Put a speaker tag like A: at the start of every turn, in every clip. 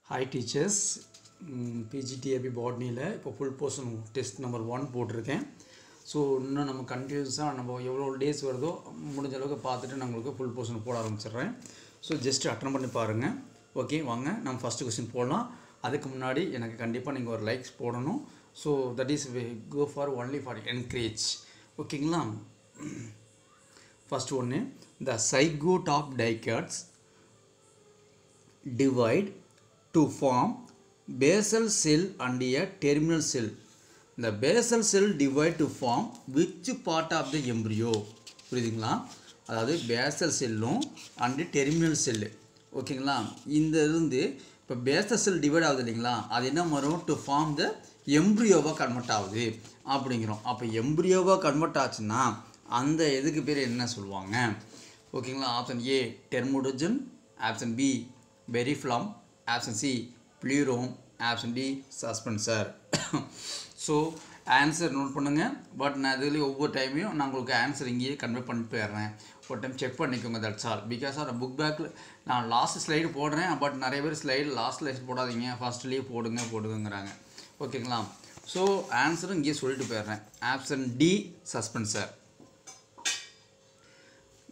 A: Hi teachers, PGTAB botany இப்போ full portion test number 1 போட்டிருக்கேன். So இன்னும் நம்ம கண்டினியூஸாக நம்ம எவ்வளோ டேஸ் வருதோ முடிஞ்ச அளவுக்கு பார்த்துட்டு நான் உங்களுக்கு ஃபுல் போர்ஷன் போட ஆரம்பிச்சிடுறேன். ஸோ ஜஸ்ட் அட்டன் பண்ணி பாருங்கள். ஓகே, வாங்க நம்ம ஃபஸ்ட்டு கொஸ்டின் போடலாம். அதுக்கு முன்னாடி எனக்கு கண்டிப்பாக நீங்கள் ஒரு லைக்ஸ் போடணும். So that is go for only for encourage. ஓகேங்களா? ஃபஸ்ட் ஒன்று, the zygote of dicots divide to form basal cell and a terminal cell. The basal cell divide to form which part of the embryo? புரியுதுங்களா? அதாவது basal cellும் and terminal cell. ஓகேங்களா? இந்த இருந்து இப்போ basal cell divide ஆகுது இல்லைங்களா, அது என்ன வரும்? to form the embryoவாக கன்வெர்ட் ஆகுது அப்படிங்கிறோம். அப்போ எம்ப்ரியோவாக கன்வெர்ட் ஆச்சுன்னா அந்த எதுக்கு பேர் என்ன சொல்லுவாங்க? ஓகேங்களா? Option A dermatogen, option B periblem, option C plerome, option D suspensor. So answer note பண்ணுங்கள். பட் நான் இதுலேயும் ஒவ்வொரு டைமையும் நான் உங்களுக்கு ஆன்சர் இங்கேயே கன்வே பண்ணிட்டு போயிடுறேன். ஒரு டைம் செக் பண்ணிக்கோங்க. That's all. Because of book பேக்கில் நான் லாஸ்ட் ஸ்லைடு போடுறேன். பட் நிறைய பேர் ஸ்லைடு லாஸ்ட் ஸ்லைடு போடாதீங்க, ஃபஸ்ட்லேயே போடுங்கிறாங்க. ஓகேங்களா? ஸோ ஆன்சரும் இங்கேயே சொல்லிட்டு போயிடுறேன். Option D suspensor.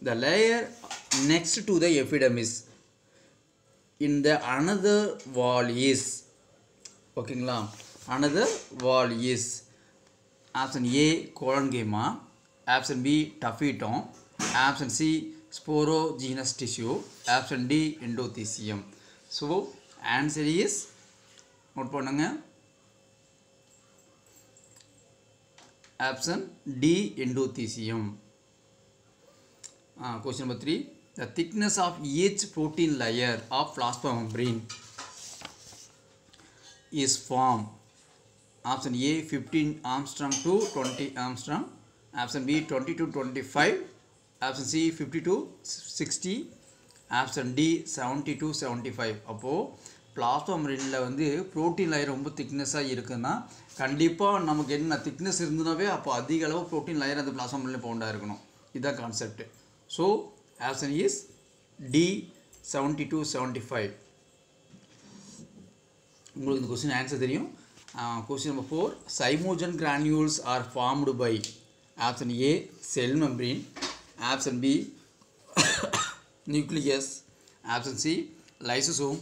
A: The layer next to the epidermis in the another wall is, ஓகேங்களா, another wall is option A colongyma, option B tapetum, option C sporogenous tissue, option D endothelium. So answer is, note பண்ணுங்க, option D endothelium. Question number 3, the thickness of each protein layer of plasma membrane is formed. Option A 15 Armstrong to 20 Armstrong, option B 20 to 25, option C 50 to 60, option D 70 to 75. அப்போ plasma membrane வந்து protein layer ரொம்ப thickness-ஆக இருக்குன்னா கண்டிப்பாக நமக்கு என்ன thickness இருந்ததுனாவே அப்போ அதிக அளவு protein layer அந்த plasma membrane பவுண்டாக இருக்கணும். இதுதான் concept. So option is D 70 to 75. உங்களுக்கு இந்த கொஸ்டின் ஆன்சர் தெரியும். Question number 4, zymogen granules are formed by option A cell membrane, option B nucleus, option C lysosome,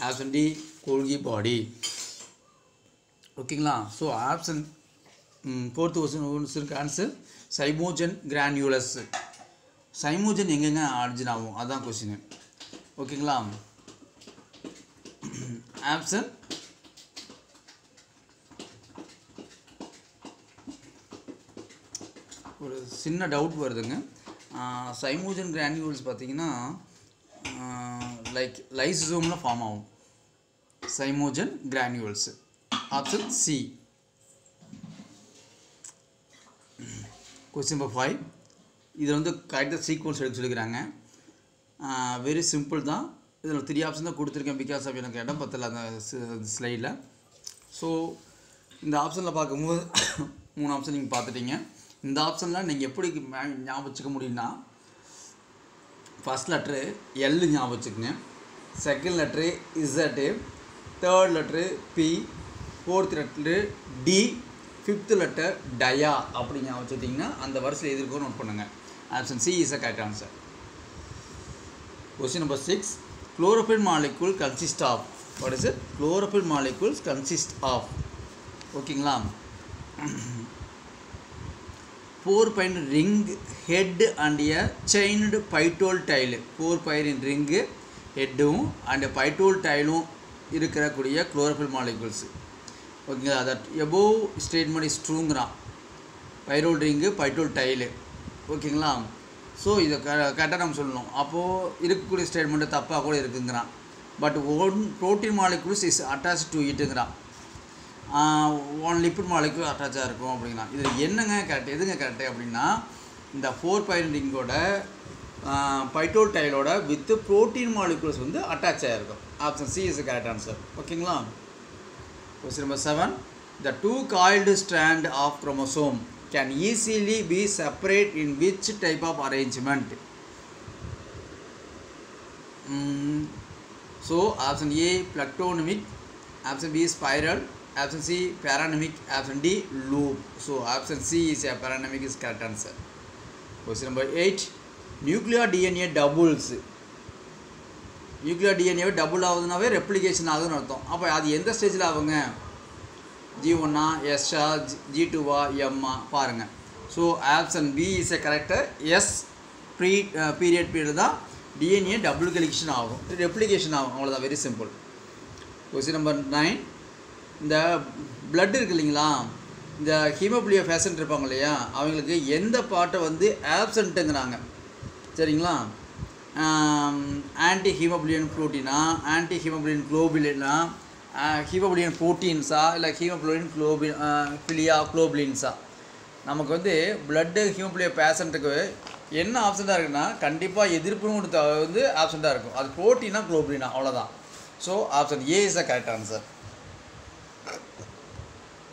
A: option D Golgi body. ஓகேங்களா? So option 4th question answer zymogen granules. Zymogen எங்கெங்க origin ஆகும் அதுதான் question. ஓகேங்களா? Option ஒரு சின்ன doubt வருதுங்க. Zymogen granules பார்த்தீங்கன்னா like லைசோசோமில் ஃபார்ம் ஆகும் zymogen granules. Option C. Question number 5, இதில் வந்து கரெக்டாக சீக்வன்ஸ் எடுக்க சொல்லிக்கிறாங்க. வெரி சிம்பிள் தான். இதில் 3 ஆப்ஷன் தான் கொடுத்துருக்கேன். பிகாஸ் ஆஃப் எனக்கு இடம் பத்தல அந்த ஸ்லைடில். ஸோ இந்த ஆப்ஷனில் பார்க்கும்போது 3 ஆப்ஷன் நீங்கள் பார்த்துட்டீங்க. இந்த ஆப்ஷனில் நீங்கள் எப்படி ஞாபகம் வச்சுக்க முடியும்னா, ஃபஸ்ட் லெட்ரு எல் ஞாபகம் வச்சுக்கோங்க, second letter Z, third letter B, fourth letter D, fifth letter டயா அப்படி ஞாபகம் வச்சுட்டிங்கன்னா அந்த வரிசையில் எது இருக்கோ நோட் பண்ணுங்கள். Option C is a correct answer. Question number 6, chlorophyll molecule consist of. What is it? Chlorophyll molecules consist of. ஓகேங்களா? 4-pine ring head and a chained pitoid tail. 4-pine ring ஹெட்டும் அண்ட் பைட்டோல் டைலும் இருக்கக்கூடிய chlorophyll molecules. ஓகேங்களா? That above statement is ட்ரூங்கிறான். Pyrrole ring phytol tail. ஓகேங்களா? So இதை கரெக்டாக நம்ம சொல்லணும். அப்போது இருக்கக்கூடிய ஸ்டேட்மெண்ட்டு தப்பாக கூட இருக்குங்கிறான். But one protein molecules is attach to இட்டுங்கிறான். ஒன் லிப்பிட் மாலிகூல் அட்டாச்சாக இருக்கும் அப்படிங்கிறான். இதில் என்னங்க கரெக்ட், எதுங்க கரெக்டு அப்படின்னா, இந்த 4-pine ரிங்கோட பைட்டோல் டைலோட வித் ப்ரோட்டீன் மாலிகூல்ஸ் வந்து அட்டாச் ஆகிருக்கும். Option C is correct answer. ஓகேங்களா? Question number 7, the two coiled strand of chromosome can easily be separate in which type of arrangement? So option A plectonymic, option B spiral, option C paronymic, option D loop. So option C is a paronymic is correct answer. Question number 8. Nuclear DNA doubles. Nuclear DNA double ஆகுதுனாவே replication ஆகுதுன்னு அர்த்தம். அப்போ அது எந்த ஸ்டேஜில் ஆகுங்க? G1 S G2 M பாருங்கள். So option B is a correct. S period தான் DNA டபுள் கலெக்ஷன் ஆகும், ரெப்ளிகேஷன் ஆகும், அவ்வளோதான், வெரி சிம்பிள். Question number 9. இந்த பிளட் இருக்கு இல்லைங்களா, இந்த ஹீமோபிலியா பேஷண்ட் இருப்பாங்க இல்லையா, அவங்களுக்கு எந்த பார்ட்டை வந்து ஆப்சண்ட்டுங்கிறாங்க சரிங்களா? ஆன்டி ஹீமோபிலியன் ப்ரோட்டீனா, ஆன்டி ஹீமோபிலியன் குளோபிலினா, ஹீமோபிலியன் ப்ரோட்டீன்ஸா, இல்லை ஹீமோபிலியன் குளோபிலின்ஸா? நமக்கு வந்து பிளட்டு ஹீமோபிலியா பேஷண்ட்டுக்கு என்ன ஆப்ஷன்ட்டாக இருக்குன்னா கண்டிப்பாக எதிர்ப்புன்னு வந்து ஆப்ஷன்ட்டாக இருக்கும். அது ப்ரோட்டீனா குளோபிலினா, அவ்வளோதான். So option A is the correct answer.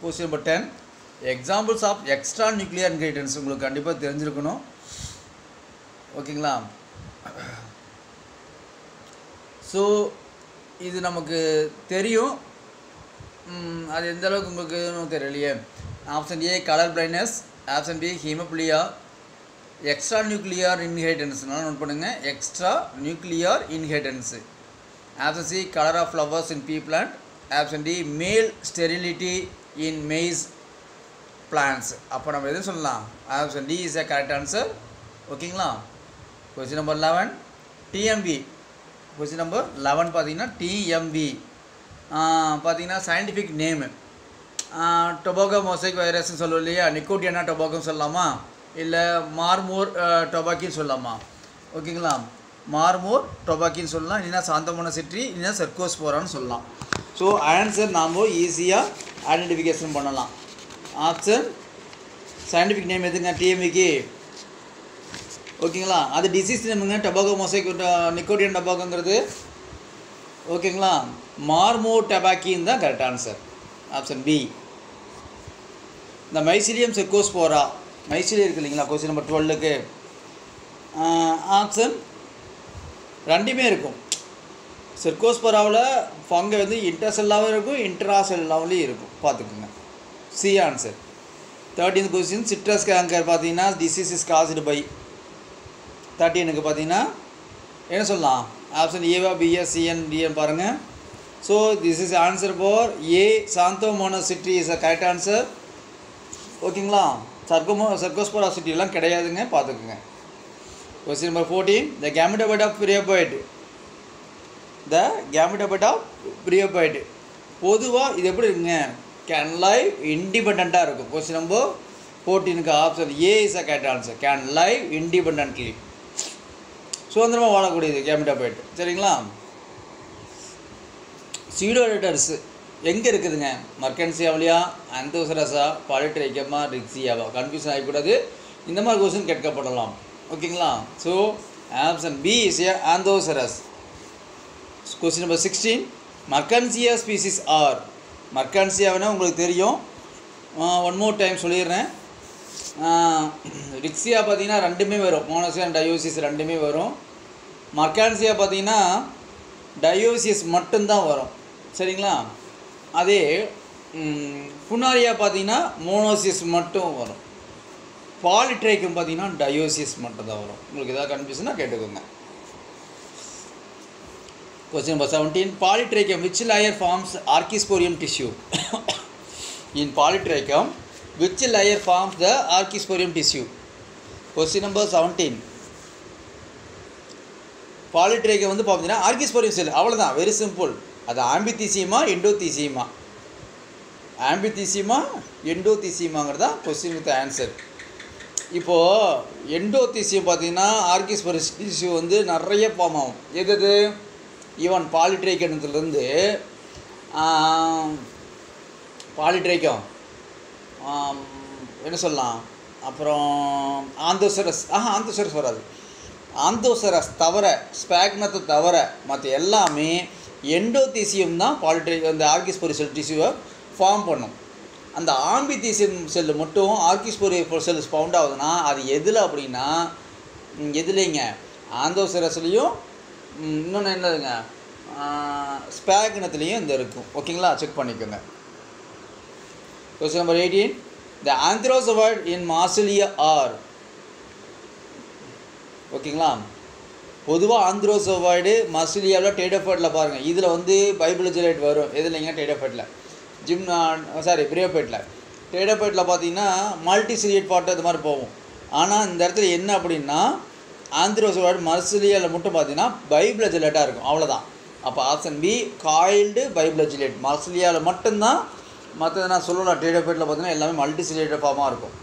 A: Question number 10. Examples of extra nuclear ingredients உங்களுக்கு கண்டிப்பாக தெரிஞ்சிருக்கணும், ஓகேங்களா? ஸோ இது நமக்கு தெரியும், அது எந்த அளவுக்கு உங்களுக்கு தெரியலையே. Option A colour blindness, option B haemophilia. Extra nuclear இன்ஹெரிட்டன்ஸ்னால நோட் பண்ணுங்கள், extra nuclear inheritance. Option C colour of flowers in pea plant. Option D male sterility in maize plants. அப்போ நம்ம எதுவும் சொல்லலாம், option D is a correct answer, ஓகேங்களா? Question number 11. TMB. Question number 11 பார்த்தீங்கன்னா TMB பார்த்தீங்கன்னா சயின்டிஃபிக் நேமு. டொபாக்கோ மொசைக் வைரஸ்ன்னு சொல்லுவோம் இல்லையா, நிக்கோட்டியானா டொபாக்கோன்னு சொல்லலாமா, இல்லை மார்மோர் டொபாக்கின்னு சொல்லலாமா? ஓகேங்களா, மார்மோர் டொபாக்கின்னு சொல்லலாம், இல்லைன்னா சாந்தமோனா சிட்ரி, இல்லைன்னா செர்கோஸ்போரான்னு சொல்லலாம். ஸோ ஆன்சர் நாம் ஈஸியாக ஐடென்டிஃபிகேஷன் பண்ணலாம். ஆப்ஷன் சயின்டிஃபிக் நேம் எதுங்க? டிஎம்பிக்கு, ஓகேங்களா? அது டிசீஸ் நேமுங்க, டொபாக்கோ மொசைக் நிக்கோட்டியன் டொபாக்கோங்கிறது, ஓகேங்களா? மார்மோர் டொபாக்கின்னு தான் கரெக்ட் ஆன்சர், ஆப்ஷன் பி. இந்த மைசிலியம் செர்கோஸ்போரா, மைசிலியம் இருக்குது இல்லைங்களா, கொஸ்டின் நம்பர் 12க்கு ஆப்ஷன் ரெண்டுமே இருக்கும். செர்கோஸ்போராவில் ஃபங்கை வந்து இன்டர்செல்லாகவும் இருக்கும், இன்ட்ராசெல்லாவிலையும் இருக்கும், பார்த்துக்குங்க. C answer. 13th question. Citrus canker பார்த்தீங்கன்னா டிசீஸ் இஸ் காஸ்டு பை. 13க்கு பார்த்தீங்கன்னா என்ன சொல்லலாம், ஆப்ஷன் ஏவா பிஏ சிஎன் டிஎன் பாருங்கள். So this is answer for A Xanthomonas citri is a correct answer, ஓகேங்களா? செர்கோஸ்போரா சிட்டிலாம் கிடையாதுங்க, பார்த்துக்குங்க. Question number 14. The gametophyte of bryophyte. The gametophyte of bryophyte பொதுவாக இது எப்படி இருக்குங்க, கேன் லைவ் இண்டிபெண்ட்டாக இருக்கும். கொஸ்டின் நம்பர் 14க்கு option A is a correct answer, can live independently, சுதந்திரமாக வாழக்கூடியது கேமெட்டோபைட், சரிங்களா? சீடோலேட்டர்ஸ் எங்கே இருக்குதுங்க? மர்கன்சியாவிலையா, ஆந்தோசரஸா, பாலிட்ரைக்கமா, ரிக்ஸியாவா? கன்ஃபியூஷன் ஆகிக்கூடாது, இந்த மாதிரி கொஸ்டின் கேட்கப்படலாம், ஓகேங்களா? So option B is a Anthoceros. Question number 16. Marchantia species are. மர்கன்சியாவினா உங்களுக்கு தெரியும், ஒன் மோர் டைம் சொல்லிடுறேன். ரிக்ஸியா பார்த்தீங்கன்னா ரெண்டுமே வரும், மோனோசியா அண்ட் டயோசிஸ் ரெண்டுமே வரும். மர்கான்சியா பார்த்தீங்கன்னா டயோசிஸ் மட்டும்தான் வரும், சரிங்களா? அதே ஃபுனாரியா பார்த்தீங்கன்னா மோனோசிஸ் மட்டும் வரும். பாலிட்ரைக்கம் பார்த்தீங்கன்னா டயோசிஸ் மட்டும்தான் வரும். உங்களுக்கு ஏதாவது கன்ஃபியூஷனாக கேட்டுக்கோங்க. Question number 17. பாலிட்ரைக்கம் which layer forms archisporium tissue? In polytrichum which layer forms the archisporium tissue? Question number 17. பாலிட்ரைக்கம் வந்து பார்த்தீங்கன்னா ஆர்கிஸ்போரியம் செல், அவ்வளோதான், வெரி சிம்பிள். அது ஆம்பித்தீசியமா எண்டோத்தீசியமா? ஆம்பித்தீசியமா எண்டோத்தீசியமாங்கிறது தான் கொஸ்டின் வித் ஆன்சர். இப்போது எண்டோத்தீசியம் பார்த்தீங்கன்னா ஆர்கிஸ்போரியம் டிஷ்யூ வந்து நிறைய ஃபார்ம் ஆகும். எது ஈவன் பாலிட்ரைக்கத்துலேருந்து பாலிட்ரைக்கம் என்ன சொல்லலாம், அப்புறம் ஆந்தோசரஸ், ஆந்தோசரஸ் வராது, ஆந்தோசரஸ் தவிர, ஸ்பாக்னத்தை தவிர மற்ற எல்லாமே எண்டோத்தீசியம் தான் அந்த ஆர்கிஸ்போரியம் செல் டிஷ்யூவை ஃபார்ம் பண்ணும். அந்த ஆம்பித்தீசியம் செல்லு மட்டும் ஆர்கிஸ்போரியம் செல்ஸ் ஃபவுண்ட் ஆகுதுன்னா அது எதில் அப்படின்னா, எதுலேங்க, ஆந்தோசரஸ்லேயும் இன்னொன்று என்னதுங்க, ஸ்பேகனத்துலேயும் இந்த இருக்கும். ஓகேங்களா, செக் பண்ணிக்கோங்க. Question number 18. த ஆந்த்ரோசோவாய்ட் இன் மார்சிலியா ஆர். ஓகேங்களா, பொதுவாக ஆந்த்ரோசோவாய்டு மார்சிலியாவில் டேடோஃபைட்டில் பாருங்கள். இதில் வந்து பைபிளஜிலேட் வரும். எதுலைங்க? டேடோஃபைட்டில் பிரியோஃபைட்டில். டேடோஃபைட்டில் பார்த்தீங்கன்னா மல்டிசிலியேட் பாட்டு அது மாதிரி போகும். ஆனால் இந்த இடத்துல என்ன அப்படின்னா ஆந்த்ரோசோவாய்டு மார்சிலியாவில் மட்டும் பார்த்தீங்கன்னா பைபிளஜிலேட்டாக இருக்கும். அவ்வளோதான். அப்போ ஆப்ஷன் பி காயில்டு பைபிளஜிலேட். மார்சிலியாவில் மட்டும்தான். மற்றது நான் சொல்லலாம், டேடோஃபைட்டில் பார்த்தீங்கன்னா எல்லாமே மல்டிசிலியேட்டட் ஃபார்மாக இருக்கும்.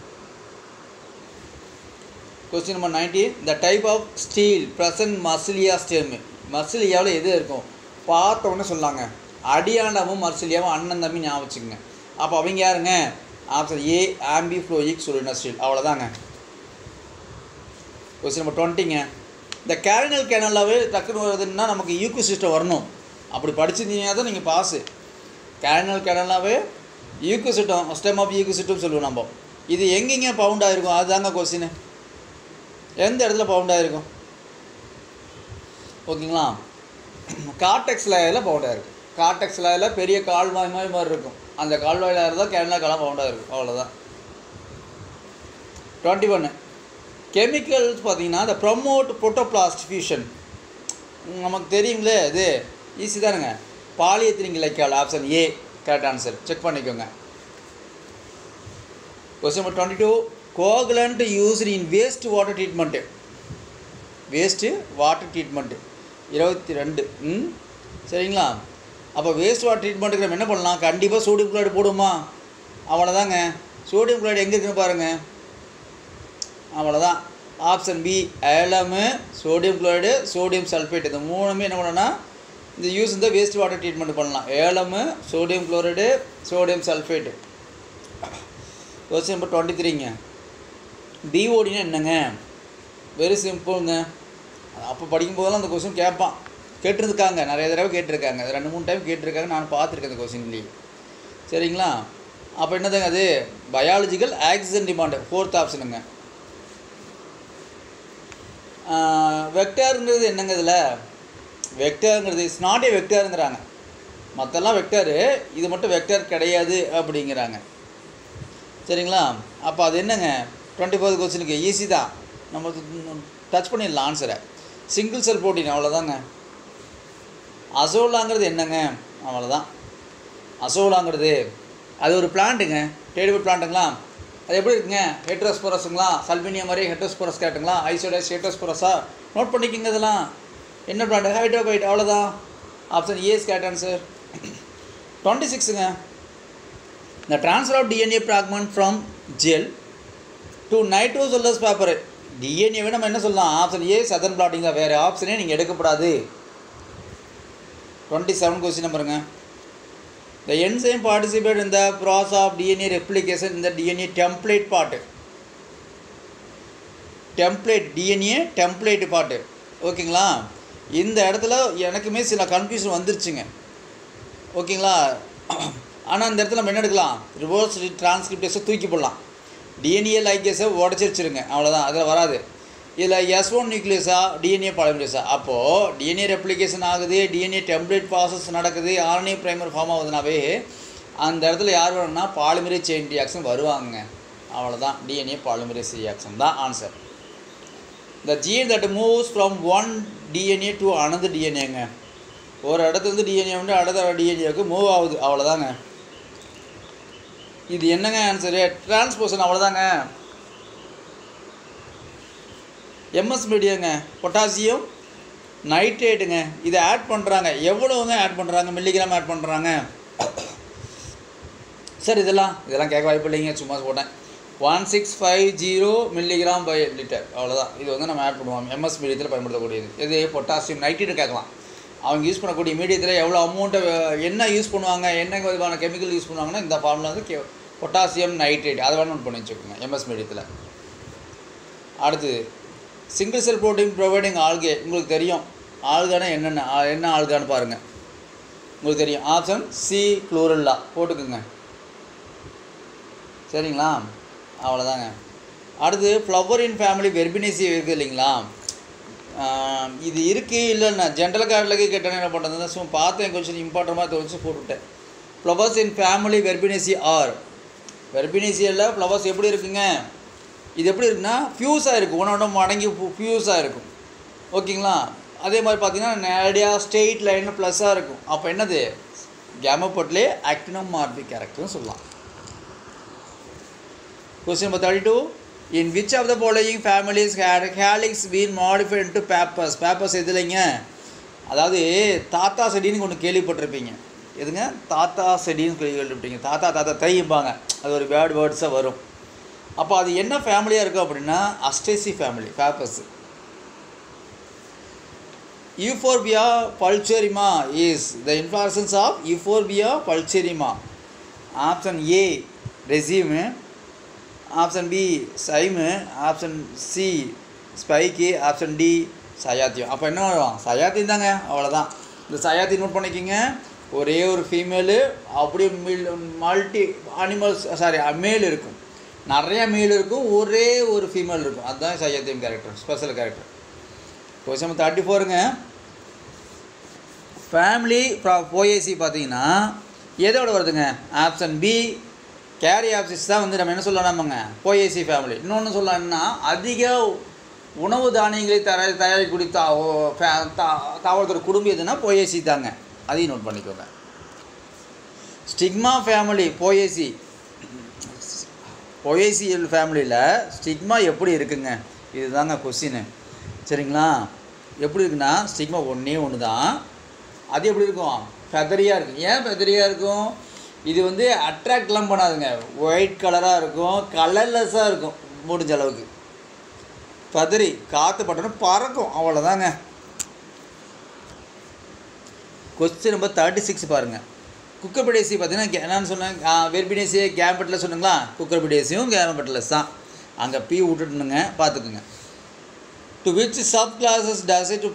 A: Question number 19. The type of stele present Marsilea stem. மார்சிலியாவில் எது இருக்கும்? பார்த்தோன்னே சொல்லாங்க, அடியாண்டமும் மார்சிலியாவும் அண்ணன் தம்பி ஞாபகம் வச்சுக்கோங்க. அப்போ அவங்க யாருங்க? Option A amphiphloic solenostele. அவ்வளோதாங்க. கொஸ்டின் நம்பர் 20ங்க. இந்த கேரினல் கேனலாகவே டக்குன்னு வருதுன்னா நமக்கு யூக்கு சிஸ்டம் வரணும். அப்படி படிச்சிருந்தீங்கன்னா தான் நீங்கள் பாஸு. கேரினல் கேனலாகவே யூக்கு சிஸ்டம், ஸ்டெம் ஆஃப் யூக்கு சிஸ்டம் சொல்லுவோம் நம்ம. இது எங்கெங்கே பவுண்ட் ஆகிருக்கும்? அதுதாங்க கொஸ்டின். எந்த இடத்துல பவுண்ட் ஆகிருக்கும்? ஓகேங்களா, கார்டெக்ஸ் லேயரில் பவுண்ட் ஆகிருக்கும். கார்டெக்ஸ் லேயரில் பெரிய கால்வாய் மாதிரி இருக்கும். அந்த கால்வாய் லேயர் தான் கேரினல் கேனல் பவுண்ட் ஆகிருக்கும். அவ்வளோதான். 21. கெமிக்கல்ஸ் பார்த்தீங்கன்னா இந்த ப்ரமோட் புரோட்டோபிளாஸ்ட் ஃபியூஷன். நமக்கு தெரியுங்களே, இது ஈஸி தானுங்க. பாலியத்திரிங் glycol. Option A correct answer. Check பண்ணிக்கோங்க. Question number 22. Coagulant used in waste water treatment. Waste water treatment 22. சரிங்களா. அப்போ வேஸ்ட் வாட்டர் ட்ரீட்மெண்ட்டுக்கு நம்ம என்ன பண்ணலாம்? கண்டிப்பாக சோடியம் குளோரைடு போடுமா? அவ்வளோதாங்க. சோடியம் குளோரைடு எங்கே இருக்குன்னு பாருங்கள். அவ்வளோதான். Option B alum, sodium chloride, sodium sulphate. இந்த மூணுமே என்ன பண்ணோன்னா இந்த யூஸ் இந்த வேஸ்ட் வாட்டர் ட்ரீட்மெண்ட் பண்ணலாம். Alum, sodium chloride, sodium sulphate. Question number 23ங்க. பிஓடினா என்னங்க? வெரி சிம்பிளுங்க. அப்போ படிக்கும்போதெல்லாம் அந்த கொஸ்டின் கேட்டிருக்காங்க. நிறைய தடவை கேட்டிருக்காங்க. 2-3 டைம் கேட்டிருக்காங்க. நான் பார்த்துருக்கேன் அந்த கொஸ்டின்லேயே. சரிங்களா. அப்போ என்னதுங்க அது? Biological oxygen demand. 4th ஆப்ஷனுங்க. வெக்டாருங்கிறது என்னங்க? இதில் வெக்டாருங்கிறது இஸ் நாட் ஏ வெக்டாருங்கிறாங்க. மற்றெல்லாம் வெக்டாரு, இது மட்டும் வெக்டார் கிடையாது அப்படிங்கிறாங்க. சரிங்களா. அப்போ அது என்னங்க? 24th கொஸ்டினுக்கு ஈஸி தான், நம்ம டச் பண்ணிடலாம் ஆன்சரை. Single cell protein. அவ்வளோதாங்க. அசோலாங்கிறது என்னங்க? அவ்வளோதான். அசோலாங்கிறது அது ஒரு பிளான்ட்டுங்க, டேடிபிள் பிளான்ட்டுங்களா. அது எப்படி இருக்குங்க? ஹெட்ரோஸ்போரஸுங்களா? சல்பினியா மாதிரி ஹெட்ரோஸ்போரஸ் கேட்டுங்களா? ஐசோடைஸ் ஹெட்ரோஸ்போரஸா? நோட் பண்ணிக்கோங்க. இதெல்லாம் என்ன பிளான்ட்? ஹைட்ரோபைட். அவ்வளோதான். ஆப்ஷன் ஏஸ் கேட் ஆன்சர். 26ங்க. The transfer of DNA fragment from gel to nitrocellulose paper. டிஎன்ஏவை நம்ம என்ன சொல்லலாம்? ஆப்ஷன் ஏ சதன் பிளாட்டிங் தான். வேறு ஆப்ஷனே நீங்கள் எடுக்கப்படாது. 27 question நம்பருங்க. The enzyme participate in the process of DNA replication in the DNA template part. Template DNA template part. ஓகேங்களா. இந்த இடத்துல எனக்குமே சில கன்ஃபியூஷன் வந்துருச்சுங்க. ஓகேங்களா. ஆனால் இந்த இடத்துல நம்ம என்ன எடுக்கலாம்? ரிவர்ஸ் டிரான்ஸ்கிரிப்டேஸை தூக்கி போடலாம். டிஎன்ஏ லைகேஸை உடச்சிருச்சுருங்க. அவ்வளோதான். அதில் வராது. இதில் S1 நியூக்ளியஸா டிஎன்ஏ பாலிமரேஸா? அப்போது டிஎன்ஏ ரெப்ளிகேஷன் ஆகுது, டிஎன்ஏ டெம்ப்ளேட் ப்ராசஸ் நடக்குது, ஆர்என்ஏ ப்ரைமர் ஃபார்ம் ஆகுதுனாவே அந்த இடத்துல யார் வரணும்னா பாலிமரேஸ் செயின் ரியாக்ஷன் வருவாங்க. அவ்வளோதான். டிஎன்ஏ பாலிமரேஸ் ரியாக்ஷன் தான் answer. The gene that moves from one DNA to another DNAங்க. ஒரு இடத்துலேருந்து டிஎன்ஏ வந்து அடுத்த டிஎன்ஏவுக்கு மூவ் ஆகுது. அவ்வளோதாங்க. இது என்னங்க ஆன்சரு? டிரான்ஸ்போசன். அவ்வளோதாங்க. எம்எஸ் மீடியங்க, பொட்டாசியம் நைட்ரேட்டுங்க. இதை ஆட் பண்ணுறாங்க. எவ்வளோங்க ஆட் பண்ணுறாங்க? மில்லிகிராம் ஆட் பண்ணுறாங்க. சார் இதெல்லாம் கேட்க வாய்ப்பு இல்லைங்க, சும்மா போட்டேன். 1650 மில்லிகிராம் பை லிட்டர். அவ்வளோதான். இது வந்து நம்ம ஆட் பண்ணுவோம். எம்எஸ் மீடியத்தில் பயன்படுத்தக்கூடியது. இது பொட்டாசியம் நைட்ரேட் கேட்கலாம். அவங்க யூஸ் பண்ணக்கூடிய மீடியத்தில் எவ்வளோ அமௌண்ட்டை என்ன யூஸ் பண்ணுவாங்க, என்ன விதமான கெமிக்கல் யூஸ் பண்ணுவாங்கன்னா இந்த ஃபார்முலா வந்து பொட்டாசியம் நைட்ரேட். அதை வேணும் நோட் பண்ணி வச்சுக்கோங்க எம்எஸ் மீடியத்தில். அடுத்து single cell protein providing algae. உங்களுக்கு தெரியும் ஆல்கானா என்ன ஆல்கான்னு பாருங்கள், உங்களுக்கு தெரியும். ஆப்ஷன் சி குளோரெல்லா போட்டுக்குங்க. சரிங்களா. அவ்வளோதாங்க. அடுத்து ஃப்ளவரின் ஃபேமிலி வெர்பினேசி இருக்குது இல்லைங்களா. இது இருக்குது இல்லைன்னா ஜென்ரல் கார்டில் கேட்டேன்னு என்ன பண்ணுறதுன்னா சும்மா பார்த்தேன் கொஞ்சம் இம்பார்ட்டண்ட்டாக தோணுச்சு போட்டுவிட்டேன். Flowers in family Verbenaceae are வெர்பினேசியில் ஃப்ளவர்ஸ் எப்படி இருக்குங்க, இது எப்படி இருக்குன்னா ஃபியூஸாக இருக்கும், ஒன்றோட மடங்கி ஃபியூஸாக இருக்கும். ஓகேங்களா? அதே மாதிரி பார்த்தீங்கன்னா நேரடியாக ஸ்ட்ரெயிட் லைனில் ப்ளஸ்ஸாக இருக்கும். அப்போ என்னது கேமோபோட்லே ஆக்டினோமார்பிக் கேரக்டர்னு சொல்லலாம். Question number 32. In which of the following families had helix been modified into pappus? Pappus எதுலைங்க, அதாவது தாத்தா செடின்னு ஒன்று கேள்விப்பட்டிருப்பீங்க. எதுங்க தாத்தா செடின்னு கேள்விப்பட்டீங்க. தாத்தா தாத்தா தைம்பாங்க, அது ஒரு பேட் வேர்ட்ஸாக வரும். அப்போ அது என்ன ஃபேமிலியாக இருக்கும் அப்படின்னா அஸ்டேசி family பேப்பஸ். Euphorbia pulcherrima is the inflorescence of Euphorbia pulcherrima. Option A raceme, option B cyme, option C spike, option D சயாத்தியம். அப்போ என்ன வரும், சயாத்தியம் தாங்க, அவ்வளோதான். இந்த சயாத்தி நோட் பண்ணிக்கிங்க. ஒரே ஒரு ஃபீமேலு அப்படியே மல்டி அனிமல்ஸ் மேல் இருக்கும், நிறைய மேல் இருக்கும், ஒரே ஒரு ஃபீமேல் இருக்கும். அதுதான் cyathium character, special character. Question number 34ங்க. ஃபேமிலி போயேசி பார்த்தீங்கன்னா எதோட வருதுங்க, ஆப்ஷன் பி கேரியாப்சிஸ் தான் வந்து நம்ம என்ன சொல்லலாம் நம்மங்க போயேசி ஃபேமிலி. இன்னொன்று சொல்லலாம்னா அதிக உணவு தானியங்களை தயாரிக்கக்கூடிய தாவரத்தோட குடும்பம் எதுனா போயேசி தாங்க, அதையும் நோட் பண்ணிக்கோங்க. ஸ்டிக்மா ஃபேமிலி போயேசி ஃபேமிலியில் ஸ்டிக்மா எப்படி இருக்குங்க, இதுதாங்க கொஸ்டின். சரிங்களா? எப்படி இருக்குன்னா ஸ்டிக்மா ஒன்று தான், அது எப்படி இருக்கும், ஃபெதரியாக இருக்கும். ஏன் ஃபெதரியாக இருக்கும், இது வந்து அட்ராக்ட்லாம் பண்ணாதுங்க, ஒயிட் கலராக இருக்கும், கலர்லெஸ்ஸாக இருக்கும், முடிஞ்ச அளவுக்கு ஃபெதரி காற்று பட்டோன்னு பறக்கும், அவ்வளோதாங்க. கொஸ்டின் நம்பர் 36 பாருங்கள். குக்கர்பிடேசி பார்த்தீங்கன்னா என்னன்னு சொன்னேன், வெர்பினேசி கேம்பெட்டில் சொன்னீங்களா, குக்கர்பிடேசியும் கேம்பெட்லஸ் தான், அங்கே பி விட்டுட்டுனுங்க பார்த்துக்குங்க. To which subclasses does it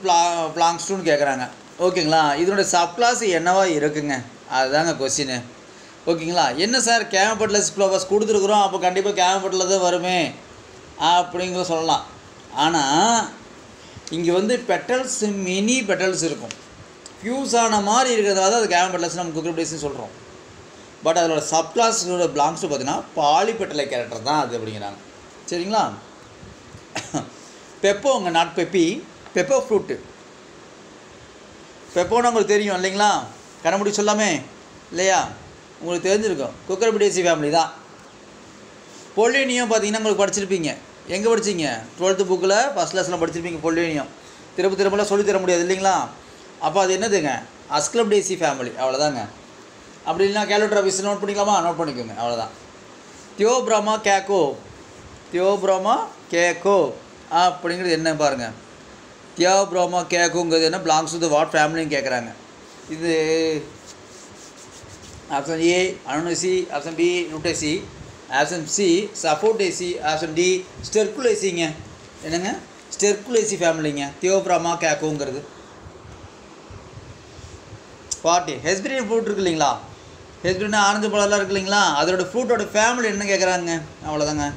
A: பிளாங்ஸ்டுன்னு கேட்குறாங்க. ஓகேங்களா? இதனுடைய சப் கிளாஸ் என்னவா இருக்குங்க, அதுதாங்க கொஸ்டின். ஓகேங்களா? என்ன சார் கேம்பெட்லஸ் ஃப்ளவர்ஸ் கொடுத்துருக்குறோம், அப்போ கண்டிப்பாக கேம்பெட்டில் தான் வருமே அப்படிங்கிற சொல்லலாம். ஆனால் இங்கே வந்து பெட்டல்ஸ் மினி பெட்டல்ஸ் இருக்கும், ஃபியூஸான மாதிரி இருக்கிறதால அது கேம்பெட்லஸ் நம்ம குக்கர்பிடேஸ்னு சொல்கிறோம். பட் அதோட சப் கிளாஸோட பிளாங்ஸ் பார்த்தீங்கன்னா பாலிபெட்டலை கேரக்டர் தான் அது அப்படிங்கிறாங்க. சரிங்களா? பெப்போங்க, நாட் பெப்பி, பெப்போ ஃப்ரூட்டு. பெப்போன்னு உங்களுக்கு தெரியும் இல்லைங்களா, கண்ணமுடி சொல்லாமே இல்லையா, உங்களுக்கு தெரிஞ்சிருக்கும், குக்கர்பிடேசி ஃபேமிலி தான். பொல்லேனியம் பார்த்தீங்கன்னா உங்களுக்கு படிச்சிருப்பீங்க, எங்கே படிச்சிங்க, 12th புக்கில் ஃபஸ்ட் கிளாஸில் படிச்சிருப்பீங்க. பொல்லேனியம் திரும்பலாம் சொல்லித்தர முடியாது இல்லைங்களா. அப்போ அது என்னதுங்க, அஸ்க்லபிடேசி ஃபேமிலி, அவ்வளோதாங்க. அப்படி இல்லைனா கேலோட்ரு ஆஃபீஸ் நோட் பண்ணிக்கலாமா, நோட் பண்ணிக்கோங்க, அவ்வளோதான். தியோப்ராமா கேக்கோ அப்படிங்கிறது என்ன பாருங்கள். தியோப்ராமா கேக்கோங்கிறது என்ன, பிலாங்ஸ் டு வாட் ஃபேமிலின்னு கேட்குறாங்க. இது option A Annonaceae, option B Rutaceae, option C Sapotaceae, option D ஸ்டெர்குலேசிங்க. என்னங்க ஸ்டெர்குலேசி ஃபேமிலிங்க தியோப்ராமா கேக்கோங்கிறது. பாட்டி ஹெஸ்பிரியன் ஃப்ரூட் இருக்குது இல்லைங்களா, ஹெஸ்பிரியன் ஆரஞ்சு பழம்லாம் இருக்குது இல்லைங்களா, அதோட ஃப்ரூட்டோட ஃபேமிலி என்ன கேட்குறாங்க, அவ்வளோதாங்க.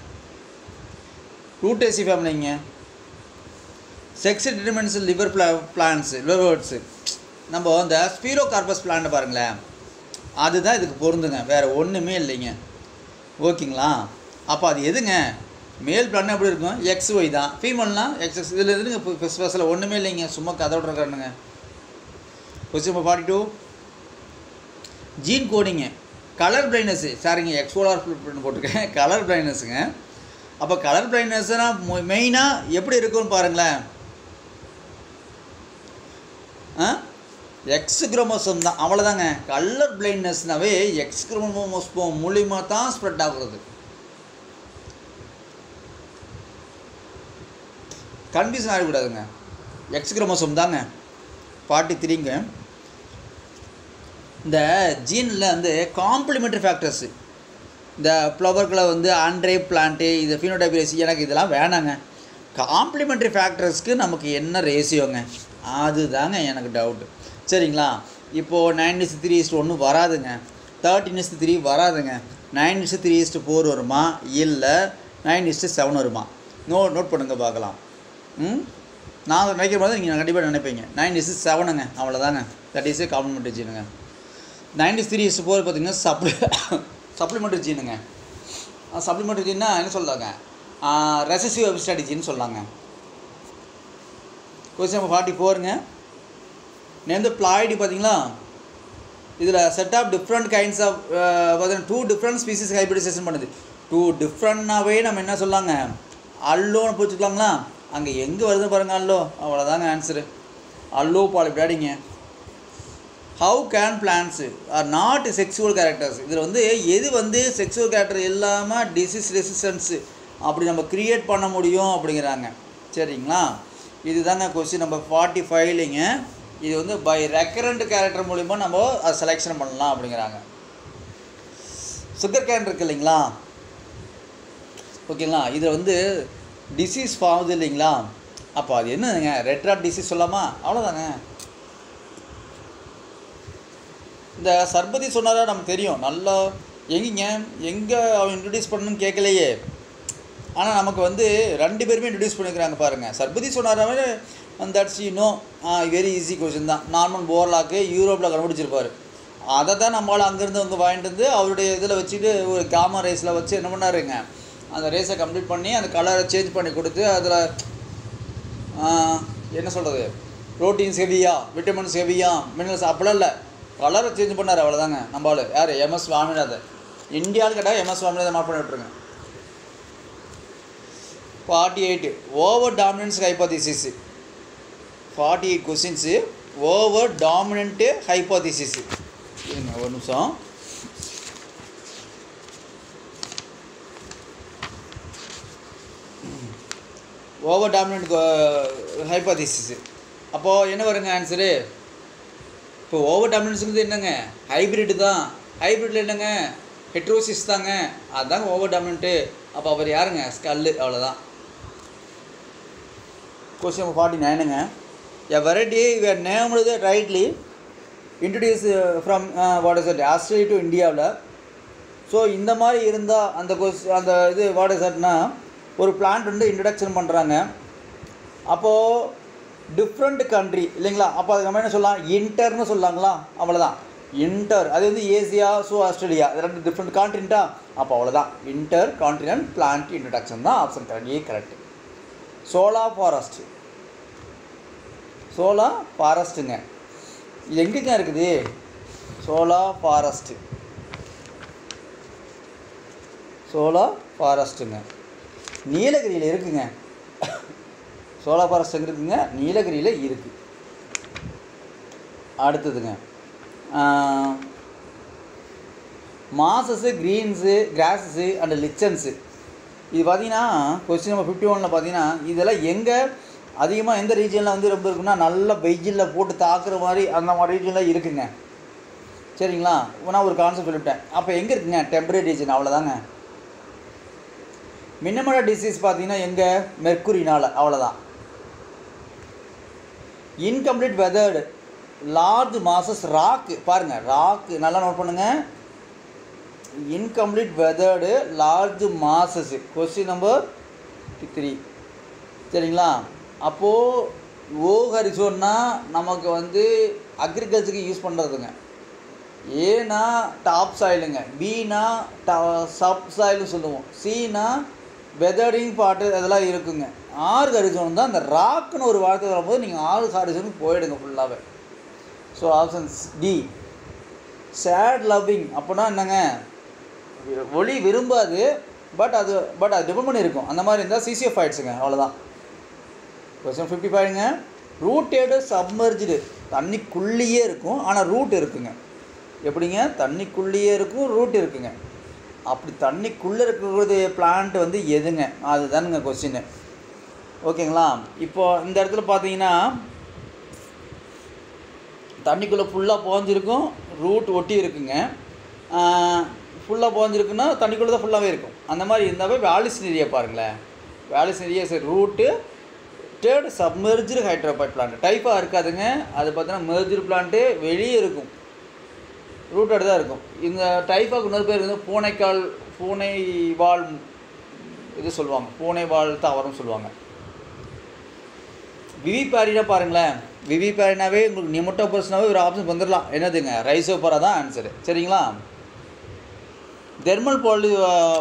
A: ரூட்டேசி ஃபேமிலிங்க. Sex determines liver plants, liverworts. நம்ம இந்த ஸ்பீரோகார்பஸ் பிளான்ட்டை பாருங்களேன், அதுதான் இதுக்கு பொருந்துங்க, வேறு ஒன்றுமே இல்லைங்க. ஓகேங்களா? அப்போ அது எதுங்க, மேல் பிளான் எப்படி இருக்கும், XY தான், ஃபீமேல்னால் XX. இதில் எதுங்க ஸ்பெஷலாக ஒன்றுமே இல்லைங்க, சும்மா கதை விட்றக்கானுங்க. Question number 42. Gene coding, colour blindness, சாரிங்க எக்ஸ்போலார் போட்டிருக்கேன், கலர் பிளைண்ட்னஸ்ஸுங்க. அப்போ கலர் பிளைண்ட்னஸ்னால் மெயினாக எப்படி இருக்குன்னு பாருங்களேன், எக்ஸ் குரோமோசோம் தான், அவ்வளோதாங்க. கலர் பிளைண்ட்னஸ்னாவே எக்ஸ் குரோமோசோம் மூலிமா தான் ஸ்ப்ரெட் ஆகுறது. கன்ஃபியூஷன் ஆகக்கூடாதுங்க, எக்ஸ் குரோமோசோம் தாங்க. 43ங்க. இந்த ஜீனில் வந்து காம்ப்ளிமெண்ட்ரி ஃபேக்டர்ஸு, இந்த ஃப்ளவர்களை வந்து ஆண்ட்ரைப் பிளான்ட்டு, இது ஃபினோடைப், எனக்கு இதெல்லாம் வேணாங்க. காம்ப்ளிமெண்ட்ரி ஃபேக்டர்ஸ்க்கு நமக்கு என்ன ரேஷியோங்க, அதுதாங்க எனக்கு டவுட்டு. சரிங்களா? இப்போது 9:3:1 வராதுங்க, 13:3 வராதுங்க, 9:3:4 வருமா, இல்லை 9:7 வருமா? நோட் பண்ணுங்க பார்க்கலாம். நான் நினைக்கிற மாதிரி நீங்கள் கண்டிப்பாக நினைப்பீங்க. 9:7ங்க, அவ்வளோதாங்க. That is complimentary ஜீனுங்க. 93:4 பார்த்தீங்கன்னா சப்ளிமெண்ட்ரி ஜீனுங்க. சப்ளிமெண்ட்ரி ஜீன்னா என்ன சொல்கிறாங்க, ரெசசிவ் எபிஸ்டாட்டிக் சொல்லாங்க. கொஸ்டின் நம்பர் 44ங்க. நேம் த பிளாய்டு பார்த்தீங்களா, இதில் set of different kinds of பார்த்தீங்கன்னா 2 டிஃப்ரெண்ட் ஸ்பீசிஸ் ஹைபிரிடைசேஷன் பண்ணுது. 2 டிஃப்ரெண்ட்னாவே நம்ம என்ன சொல்லாங்க, அல்லோன்னு பிடிச்சிக்கலாங்களா. அங்கே எங்கே வருது பாருங்கள், அல்லோ, அவ்வளோதாங்க ஆன்சரு. அல்லோ பாலிபிளாடிங்க. How can plants are not sexual characters, இதில் வந்து எது வந்து செக்ஸுவல் கேரக்டர் இல்லாமல் டிசீஸ் ரெசிஸ்டன்ஸு அப்படி நம்ம க்ரியேட் பண்ண முடியும் அப்படிங்கிறாங்க. சரிங்களா, இது தாங்க கொஸ்டின் நம்பர் 45லிங்க. இது வந்து பை ரெக்கரண்ட் கேரக்டர் மூலிமா நம்ம அதை செலெக்ஷன் பண்ணலாம் அப்படிங்கிறாங்க. சுகர் கேன் இருக்குது இல்லைங்களா, ஓகேங்களா, இதில் வந்து டிசீஸ் ஆகுது இல்லைங்களா, அப்போ அது என்னதுங்க, ரெட் ராட் டிசீஸ் சொல்லாமா, அவ்வளோதாங்க. இந்த சர்பதி சொன்னாரா நமக்கு தெரியும் நல்லா, எங்கே அவன் இன்ட்ரடியூஸ் பண்ணணும்னு கேட்கலையே, ஆனால் நமக்கு வந்து 2 பேருமே இன்ட்ரடியூஸ் பண்ணிக்கிறாங்க பாருங்கள். Sharbati சொன்னாராவே that's very easy question தான். நார்மன் போர்லாக்கு யூரோப்பில் கண்டுபிடிச்சிருப்பார். அதை தான் நம்மளால் அங்கேருந்து அவங்க வாங்கிட்டு வந்து அவருடைய இதில் வச்சுட்டு ஒரு காமா ரேஸில் வச்சு என்ன பண்ணாருங்க, அந்த ரேஸை கம்ப்ளீட் பண்ணி அந்த கலரை சேஞ்ச் பண்ணி கொடுத்து அதில் என்ன சொல்கிறது, ப்ரோட்டீன்ஸ் ஹெவியா, விட்டமின்ஸ் ஹெவியா, மினரல்ஸ் அப்படிலாம் இல்லை, கலரை சேஞ்ச் பண்ணார், அவ்வளோதாங்க. நம்மளால் யார், எம்எஸ் சுவாமிநாதன். இந்தியாவில் கேட்டால் எம்எஸ் சுவாமிநாதன் மார்க் பண்ணி விட்டுருங்க. 48 over dominance hypothesis. 48 questions over dominant hypothesis. இருங்க ஒரு நிமிஷம். ஓவர் டாமினன்ட் ஹைப்போதிசிஸ் அப்போது என்ன வருங்க ஆன்சரு? இப்போ ஓவர் டாமினன்ஸுங்கிறது என்னங்க, ஹைப்ரிட்டு தான். ஹைப்ரிட்டில் என்னங்க, ஹெட்ரோசிஸ் தாங்க, அதுதாங்க ஓவர் டாமினன்ட்டு. அப்போ அவர் யாருங்க, ஸ்கல்லு, அவ்வளோதான். கொஸ்டின் நம்பர் 49ங்க. A variety were named rightly introduce from what is it Australia to இந்தியாவில். ஸோ இந்த மாதிரி இருந்தால் அந்த இது வாட் இஸ் இட்னா ஒரு பிளான்ட் வந்து இன்ட்ரடக்ஷன் பண்ணுறாங்க. அப்போது டிஃப்ரெண்ட் கண்ட்ரி இல்லைங்களா, அப்போ அதுக்கு நம்ம என்ன சொல்லலாம், இன்டர்னு சொல்லாங்களா, அவ்வளோதான். இன்டர் அது வந்து ஏசியா, ஸோ ஆஸ்திரேலியா, இது 2 டிஃப்ரெண்ட் கான்ட்ரின்ட்டா, அப்போ அவ்வளோதான். இன்டர் கான்டினென்ட் பிளான்ட் இன்ட்ரடக்ஷன் தான் ஆப்ஷன் கரெக்ட். கரெக்டு. சோலா ஃபாரஸ்ட்டுங்க. இது எங்கேங்க இருக்குது, சோலா ஃபாரஸ்ட்டுங்க நீலகிரியில் இருக்குங்க. சோலா ஃபாரஸ்ட் எங்கே இருக்குங்க, நீலகிரியில் இருக்குது. அடுத்ததுங்க மாசஸு, க்ரீன்ஸு, கிராஸஸு அண்டு லிச்சன்ஸு. இது பார்த்திங்கன்னா கொஸ்டின் நம்பர் 51 பார்த்தீங்கன்னா இதெல்லாம் எங்கே அதிகமாக எந்த ரீஜனில் வந்து ரொம்ப இருக்குன்னா, நல்ல வெயிலில் போட்டு தாக்குற மாதிரி அந்த மாதிரி ரீஜனில் இருக்குங்க. சரிங்களா, நான் ஒரு கான்செப்ட் சொல்லிவிட்டேன். அப்போ எங்கே இருக்குங்க, டெம்பரரி ரீஜன், அவ்வளோதாங்க. மின்னமட டிசீஸ் பார்த்தீங்கன்னா எங்கே, மெர்க்குரினால், அவ்வளோதான். Incomplete weathered large masses rock, பாருங்கள் ராக்கு நல்லா நோட் பண்ணுங்கள். Incomplete weathered large masses question number 3. சரிங்களா, அப்போது ஓ ஹரிசோன்னா நமக்கு வந்து அக்ரிகல்ச்சருக்கு யூஸ் பண்ணுறதுங்க. ஏனா டாப் சாயிலுங்க, பினா சப் சாயில்னு சொல்லுவோம், சினா வெதரிங் பாட்டு அதெல்லாம் இருக்குங்க. 6 ஹரிசோன் தான். அந்த ராக்குன்னு ஒரு வார்த்தை வரும்போது நீங்கள் 6 ஹரிசோனுக்கு போயிடுங்க ஃபுல்லாகவே. ஸோ ஆப்ஷன்ஸ் டி சேட் லவ்விங். அப்படின்னா என்னங்க, ஒளி விரும்பாது, பட் அது டிபெண்ட் பண்ணி இருக்கும். அந்த மாதிரி இருந்தால் சிசிஎஃப் ஆயிடுச்சுங்க, அவ்வளோதான். கொஸ்டின் 55ங்க. ரூட்டேடு சப்மர்ஜ்டு, தண்ணிக்குள்ளேயே இருக்கும் ஆனால் ரூட் இருக்குங்க. எப்படிங்க, தண்ணிக்குள்ளேயே இருக்கும் ரூட் இருக்குங்க. அப்படி தண்ணிக்குள்ளே இருக்கிறது பிளான்ட் வந்து எதுங்க, அதுதானுங்க கொஸ்டின்னு. ஓகேங்களா, இப்போது இந்த இடத்துல பார்த்தீங்கன்னா தண்ணிக்குள்ளே ஃபுல்லாக போஞ்சிருக்கும், ரூட் ஒட்டி இருக்குங்க. ஃபுல்லாக போஞ்சிருக்குன்னா தண்ணிக்குள்ளே தான் ஃபுல்லாகவே இருக்கும். அந்த மாதிரி இருந்தாவே வேலிஸ்னேரியா பாருங்களேன். வேலிஸ்னேரியா சரி ரூட்டு டேர்டு சப்மெர்ஜ்டு ஹைட்ரோபைட் பிளான்ட் டைப்பாக இருக்காதுங்க. அது பார்த்தீங்கன்னா மெர்ஜ்டு பிளான்ட்டு வெளியே இருக்கும், ரூட்டோடு தான் இருக்கும். இந்த டைப்பாக இன்னொரு பேர் வந்து பூனைவால் இது சொல்லுவாங்க, பூனைவால் தாவரம் சொல்லுவாங்க. விவிபாரினா பாருங்களேன், விவிபாரினாவே உங்களுக்கு நிமோட்டோபர்ஸ்னாவே ஒரு ஆப்ஷன் வந்துடலாம். என்னதுங்க, ரைசோபரா தான் ஆன்சரு. சரிங்களா? தெர்மல்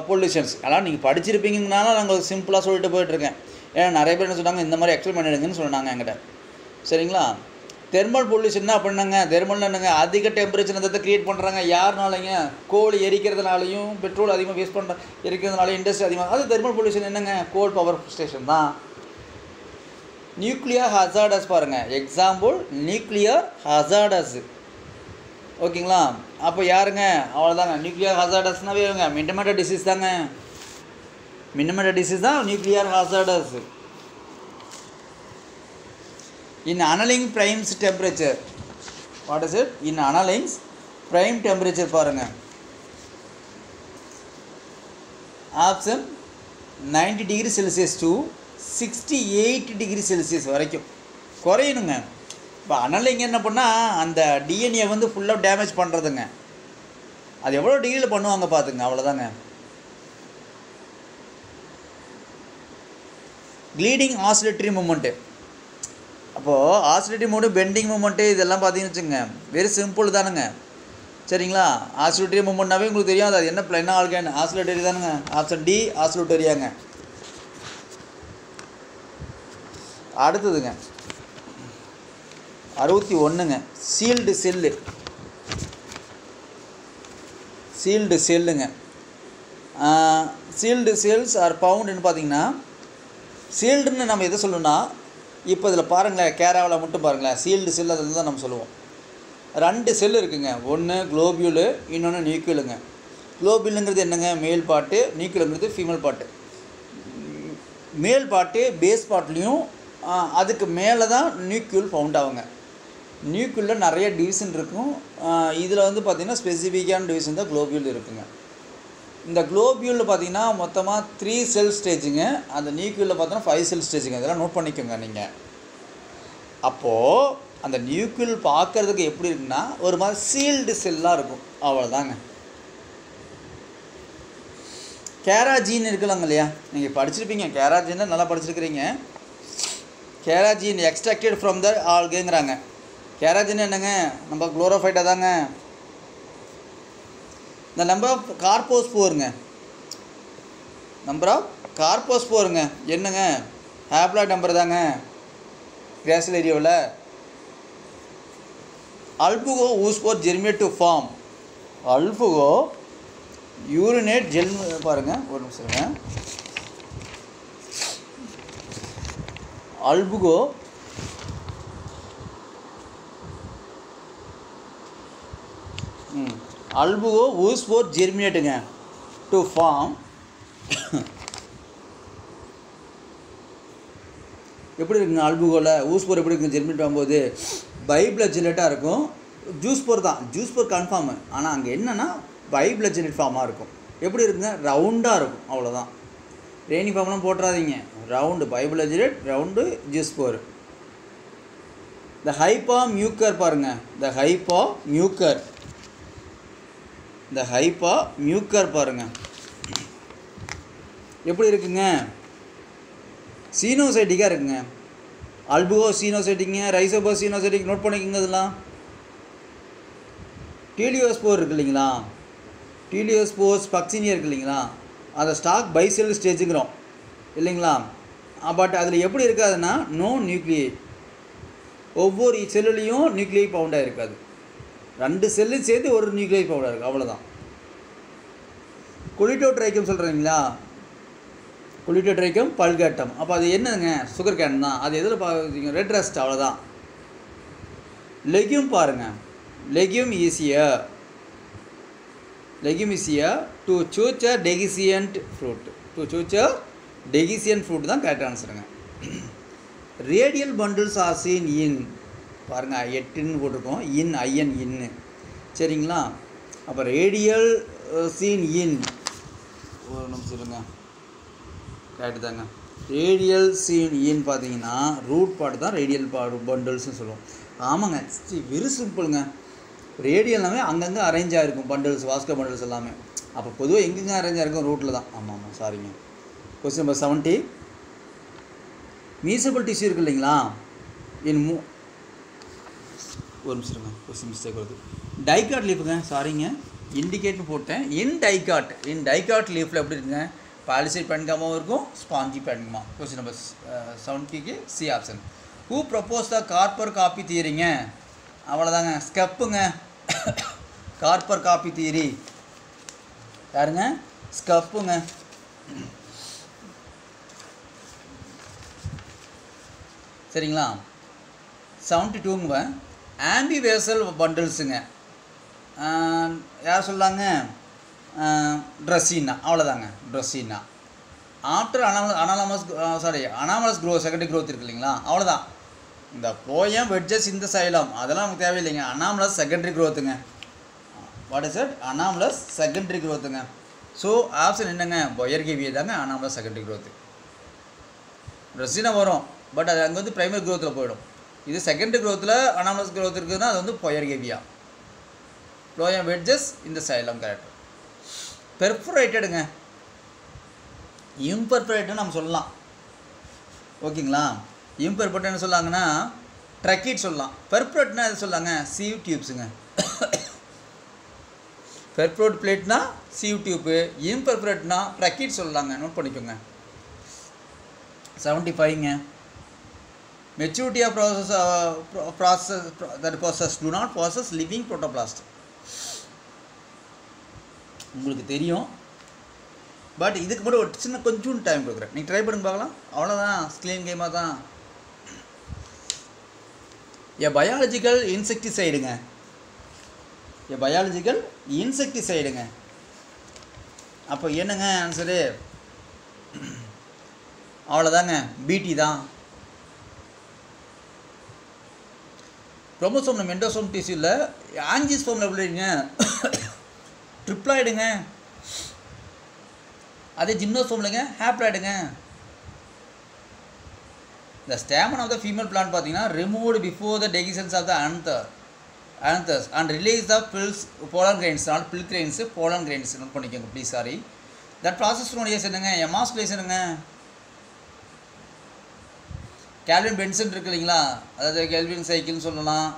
A: பொல்யூஷன்ஸ் அதெல்லாம் நீங்கள் படிச்சிருப்பீங்கனால நாங்கள் சிம்பிளாக சொல்லிட்டு போயிட்டுருக்கேன். ஏன்னா நிறைய பேர் என்ன சொன்னாங்க, இந்த மாதிரி எக்ஸ்பிளைன் பண்ணிடுங்கன்னு சொன்னாங்க என்கிட்ட. சரிங்களா? தெர்மல் பொல்யூஷன்னா அப்படின்னாங்க, தெர்மல்னு என்னங்க, அதிக டெம்பரேச்சர் அந்த க்ரியேட் பண்ணுறாங்க. யாருனாலைங்க, கோல் எரிக்கிறதுனாலையும் பெட்ரோல் அதிகமாக வேஸ்ட் பண்ணுற எரிக்கிறதுனால இண்டஸ்ட்ரி அதிகமாக, அது தெர்மல் பொல்யூஷன் என்னங்க, கோல் பவர் ஸ்டேஷன் தான். நியூக்ளியர் ஹசார்டஸ் பாருங்கள், எக்ஸாம்பிள் நியூக்ளியர் ஹசார்டஸ். ஓகேங்களா? அப்போ யாருங்க, அவ்வளோதாங்க. நியூக்ளியர் ஹசார்டஸ்னாவே மின்டமேட்டர் டிசீஸ் தாங்க. மின்டமேட்டர் டிசீஸ் தான் nuclear hazardous. In annealing prime temperature, what is it? In annealing prime temperature பாருங்க, option 90 degree Celsius to 68 degree Celsius வரைக்கும் குறையணுங்க. இப்போ அனலிங் என்ன பண்ணால் அந்த டிஎன்ஏ வந்து ஃபுல்லாக டேமேஜ் பண்ணுறதுங்க. அது எவ்வளோ டிகிரியில் பண்ணுவாங்க பார்த்துங்க, அவ்வளோதாங்க. க்ளீடிங் ஆசிலேட்டரி மூமெண்ட்டு, அப்போது ஆசிலேட்டரி மூமெண்ட்டு, பெண்டிங் மூமெண்ட்டு இதெல்லாம் பார்த்தீங்கன்னு வச்சுங்க, வெரி சிம்பிள் தானுங்க. சரிங்களா? ஆசிலேட்டரி மூமெண்ட்னாவே உங்களுக்கு தெரியும், அது என்ன ஆல்கேன், ஆசிலேட்டரி தானுங்க. ஆப்ஷன் டி ஆசிலேட்டரியாங்க. அடுத்ததுங்க 61ங்க, சீல்டு செல்லு. சீல்டு செல்லுங்க. சீல்டு செல்ஸ் ஆர் பவுண்டுன்னு பார்த்தீங்கன்னா, சீல்டுன்னு நம்ம எதை சொல்லணும்னா, இப்போ இதில் பாருங்களேன், கேராவில் மட்டும் பாருங்களேன், சீல்டு செல் அதில் தான் நம்ம சொல்லுவோம். 2 செல் இருக்குங்க, ஒன்று குளோபியூலு, இன்னொன்று நியூக்ளியலுங்க. குளோபியூலுங்கிறது என்னங்க, மேல் பாட்டு, நியூக்ளியலுங்கிறது ஃபீமேல் பாட்டு. மேல் பாட்டு பேஸ் பாட்லேயும் அதுக்கு மேலே தான் நியூக்ளியல் ஃபவுண்ட் ஆகுங்க. நியூக்ளியில் நிறைய டிவிஷன் இருக்கும். இதில் வந்து பார்த்திங்கன்னா ஸ்பெசிஃபிக்கான டிவிஷன் தான் குளோபியூல் இருக்குங்க. இந்த குளோபியூலில் பார்த்திங்கன்னா மொத்தமாக 3 செல் ஸ்டேஜுங்க. அந்த நியூக்ளியில் பார்த்தோன்னா 5 செல் ஸ்டேஜுங்க. இதெல்லாம் நோட் பண்ணிக்கோங்க நீங்கள். அப்போது அந்த நியூக்ளியல் பார்க்குறதுக்கு எப்படி இருக்குன்னா, ஒரு மாதிரி சீல்டு செல்லாக இருக்கும், அவ்வளோதாங்க. கேராஜீன் இருக்கலாங்க இல்லையா, நீங்கள் படிச்சிருப்பீங்க, கேராஜீன் நல்லா படிச்சிருக்கிறீங்க. கேராஜீன் எக்ஸ்ட்ராக்டட் ஃப்ரம் த ஆல்கேங்கிறாங்க. கேராஜீன் என்னங்க, நம்ம குளோரோஃபைட்டாக தாங்க. இந்த நம்பர் ஆஃப் கார்போஸ்போருங்க, நம்பர் ஆஃப் கார்போஸ்போருங்க என்னங்க, ஹேப்லாய்ட் நம்பர் தாங்க கிராசியல் ஏரியாவில். Albugo oospore germinate to form. Albugo யூரினேட் ஜெல் பாருங்கள், ஒரு நிமிஷங்க. அல்புகோ அல்புகோ ஊஸ்போர் ஜெர்மினேட்டுங்க டு ஃபார்ம். எப்படி இருக்குங்க அல்புகோவில், ஊஸ்போர் எப்படி இருக்குங்க ஜெர்மினேட் ஆகும்போது, பைபிள் ஜெனரேட்டாக இருக்கும். ஜூஸ்போர் தான், ஜூஸ்போர் கன்ஃபார்மு. ஆனால் அங்கே என்னென்னா பைபிள் ஜெனரேட் ஃபார்மாக இருக்கும். எப்படி இருக்குங்க, ரவுண்டாக இருக்கும், அவ்வளோதான். ரெய்னி ஃபார்ம்லாம் போட்டுறாதீங்க, ரவுண்டு பைபிள் ஜெனரேட், ரவுண்டு ஜூஸ்போர். இந்த ஹைப்பா மியூக்கர் பாருங்கள், இந்த ஹைப்பா மியூக்கர், இந்த ஹைப்பா மியூக்கர் பாருங்கள் எப்படி இருக்குங்க, சீனோசைட்டிக்காக இருக்குங்க. அல்புகோ சீனோசைட்டிங்க, ரைசோபோ சீனோசைட்டிக், நோட் பண்ணிக்கோங்க. இதெல்லாம் டீலியோஸ்போர் இருக்குது இல்லைங்களா, டீலியோஸ்போர்ஸ் பக்சினியா இருக்குது இல்லைங்களா, அதை ஸ்டாக் பைசெல் ஸ்டேஜுங்கிறோம் இல்லைங்களா. பட் அதில் எப்படி இருக்காதுன்னா நோ நியூக்ளியை, ஒவ்வொரு செல்லுலேயும் நியூக்ளியை பவுண்டாக இருக்காது. 2 செல்லு சேர்ந்து ஒரு நியூக்ளியை பவுண்டாக இருக்குது, அவ்வளோதான். குளிட்டோட்ரைக்கம் சொல்கிறீங்களா, குளிட்டோட்ரைக்கம் பல்கேட்டம். அப்போ அது என்னதுங்க, சுகர் கேன் தான். அது எதில் பார்க்குறீங்க, ரெட் ரஸ்ட், அவ்வளோதான். லெக்யூம் பாருங்கள், லெக்யூம் ஈஸியாக, லெக்யூம் ஈஸியாக to choose a dehiscent fruit, to choose a dehiscent fruit தான் கரெக்டாக ஆன்சருங்க. Radial bundles are seen in பாருங்கள், 8ன்னு போட்டிருக்கோம், இன் ஐஎன் இன்னு, சரிங்களா. அப்போ ரேடியல் சீன் இன், ஒரு நிமிஷம் சொல்லுங்க, கரெக்டு தாங்க. ரேடியல் சீன் இன் பார்த்தீங்கன்னா ரூட் பார்ட் தான் ரேடியல் பண்டில்ஸ்னு சொல்லுவோம். ஆமாங்க, வெரி சிம்பிளுங்க. ரேடியல்னாவே அங்கங்கே அரேஞ்ச் ஆகிருக்கும் பண்டில்ஸ், வாஸ்கோ பண்டில்ஸ் எல்லாமே. அப்போ பொதுவாக எங்கெங்கே அரேஞ்ச் ஆகிருக்கும், ரூட்டில் தான். ஆமாம் ஆமாம், சாரிங்க. Question number 70. மீசபிள் டிஷ்யூ இருக்குது இல்லைங்களா, இன் ஒரு நிமிஷம் கொஸ்டின் மிஸ்டேக் வருது. டைகாட் லீஃபுங்க, சாரிங்க, இண்டிகேட்னு போட்டேன். இன் டைகாட் லீஃபில் எப்படி இருக்குங்க, பாலிசைட் பேன்கமாவும் இருக்கும், ஸ்பாஞ்சி பேன்கமா. கொஸ்டின் நம்பர் 70க்கு C option. Who propose the கார்பர் காப்பி தியரிங்க, அவ்வளோதாங்க, ஸ்கப்புங்க. கார்பர் காப்பி தியரி யாருங்க, ஸ்கப்புங்க. சரிங்களா. 72ங்க ஆம்பிவேசல் பண்டில்ஸுங்க, யார் சொல்லாங்க, ட்ரெஸ்ஸின்னா, அவ்வளோதாங்க, ட்ரெஸ்ஸின்னா. After anomalous growth, secondary growth இருக்கு இல்லைங்களா, அவ்வளோதான். இந்த ப்ளோயம் வெட்ஜஸ் இந்த சைலம் அதெல்லாம் நமக்கு தேவையில்லைங்க. அனாமலஸ் செகண்டரி க்ரோத்துங்க. What is it, anomalous secondary க்ரோத்துங்க. ஸோ ஆப்ஷன் என்னங்க, பொயர்கேவியே தாங்க அனாமலஸ் செகண்டரி க்ரோத்து. ட்ரெஸ்ஸினா வரும், பட் அது அங்கே வந்து ப்ரைமரி க்ரோத்தில் போயிடும். இது செகண்டரி க்ரோத்தில் அனாமலஸ் க்ரோத் இருக்குதுன்னா அது வந்து பொயர்கேவியா. ப்ளோயம் வெட்ஜஸ் இந்த சைலம் கரெக்ட். பெர்ஃபரேட்டடுங்க, இம்பெர்ஃபரேட்னு நம்ம சொல்லலாம். ஓகேங்களா. இம்பெர்ஃபரேட் என்ன சொல்லாங்கன்னா ட்ரக்கீட் சொல்லலாம். பெர்ஃபரேட்னா எது சொல்லாங்க, சீவ் டியூப்ஸுங்க. பெர்ஃபரேட் பிளேட்னா சீவ் டியூப்பு, இம்பெர்ஃபரேட்னா ட்ரக்கீட் சொல்லலாங்க. நோட் பண்ணிக்கோங்க. 75ங்க maturity of process do not possess living protoplast. உங்களுக்கு தெரியும், பட் இதுக்கு மட்டும் ஒரு சின்ன கொஞ்சம் டைம் கொடுக்குறேன், நீங்கள் ட்ரை பண்ணி பார்க்கலாம். அவ்வளோதான், ஸ்க்ரீன் கேமாக தான். எ பயாலஜிக்கல் இன்செக்டிசைடுங்க, அப்போ என்னங்க ஆன்சரு, அவ்வளோதாங்க, பிடி தான். குரோமோசோம் மெண்டோசோம் டிஷ்யூவில் ஆஞ்சிஸ்போமில் எப்படிங்க, ட்ரிப்ளாய்டுங்க. அதே ஜிம்னோசோம்லங்க ஹேப்ளாய்டுங்க. The stamen of the female plant பார்த்தீங்கன்னா removed before the dehiscence of the anthers and release the pollen grains, not pill grains, pollen grains. Note பண்ணிக்கோங்க ப்ளீஸ், சாரி. தட் ப்ராசஸ் என்னங்க, எமாஸ்குலேஷனுங்க. கேல்வின் பென்சன் இருக்கு இல்லைங்களா, அதாவது Calvin சைக்கிள்னு சொல்லலாம்,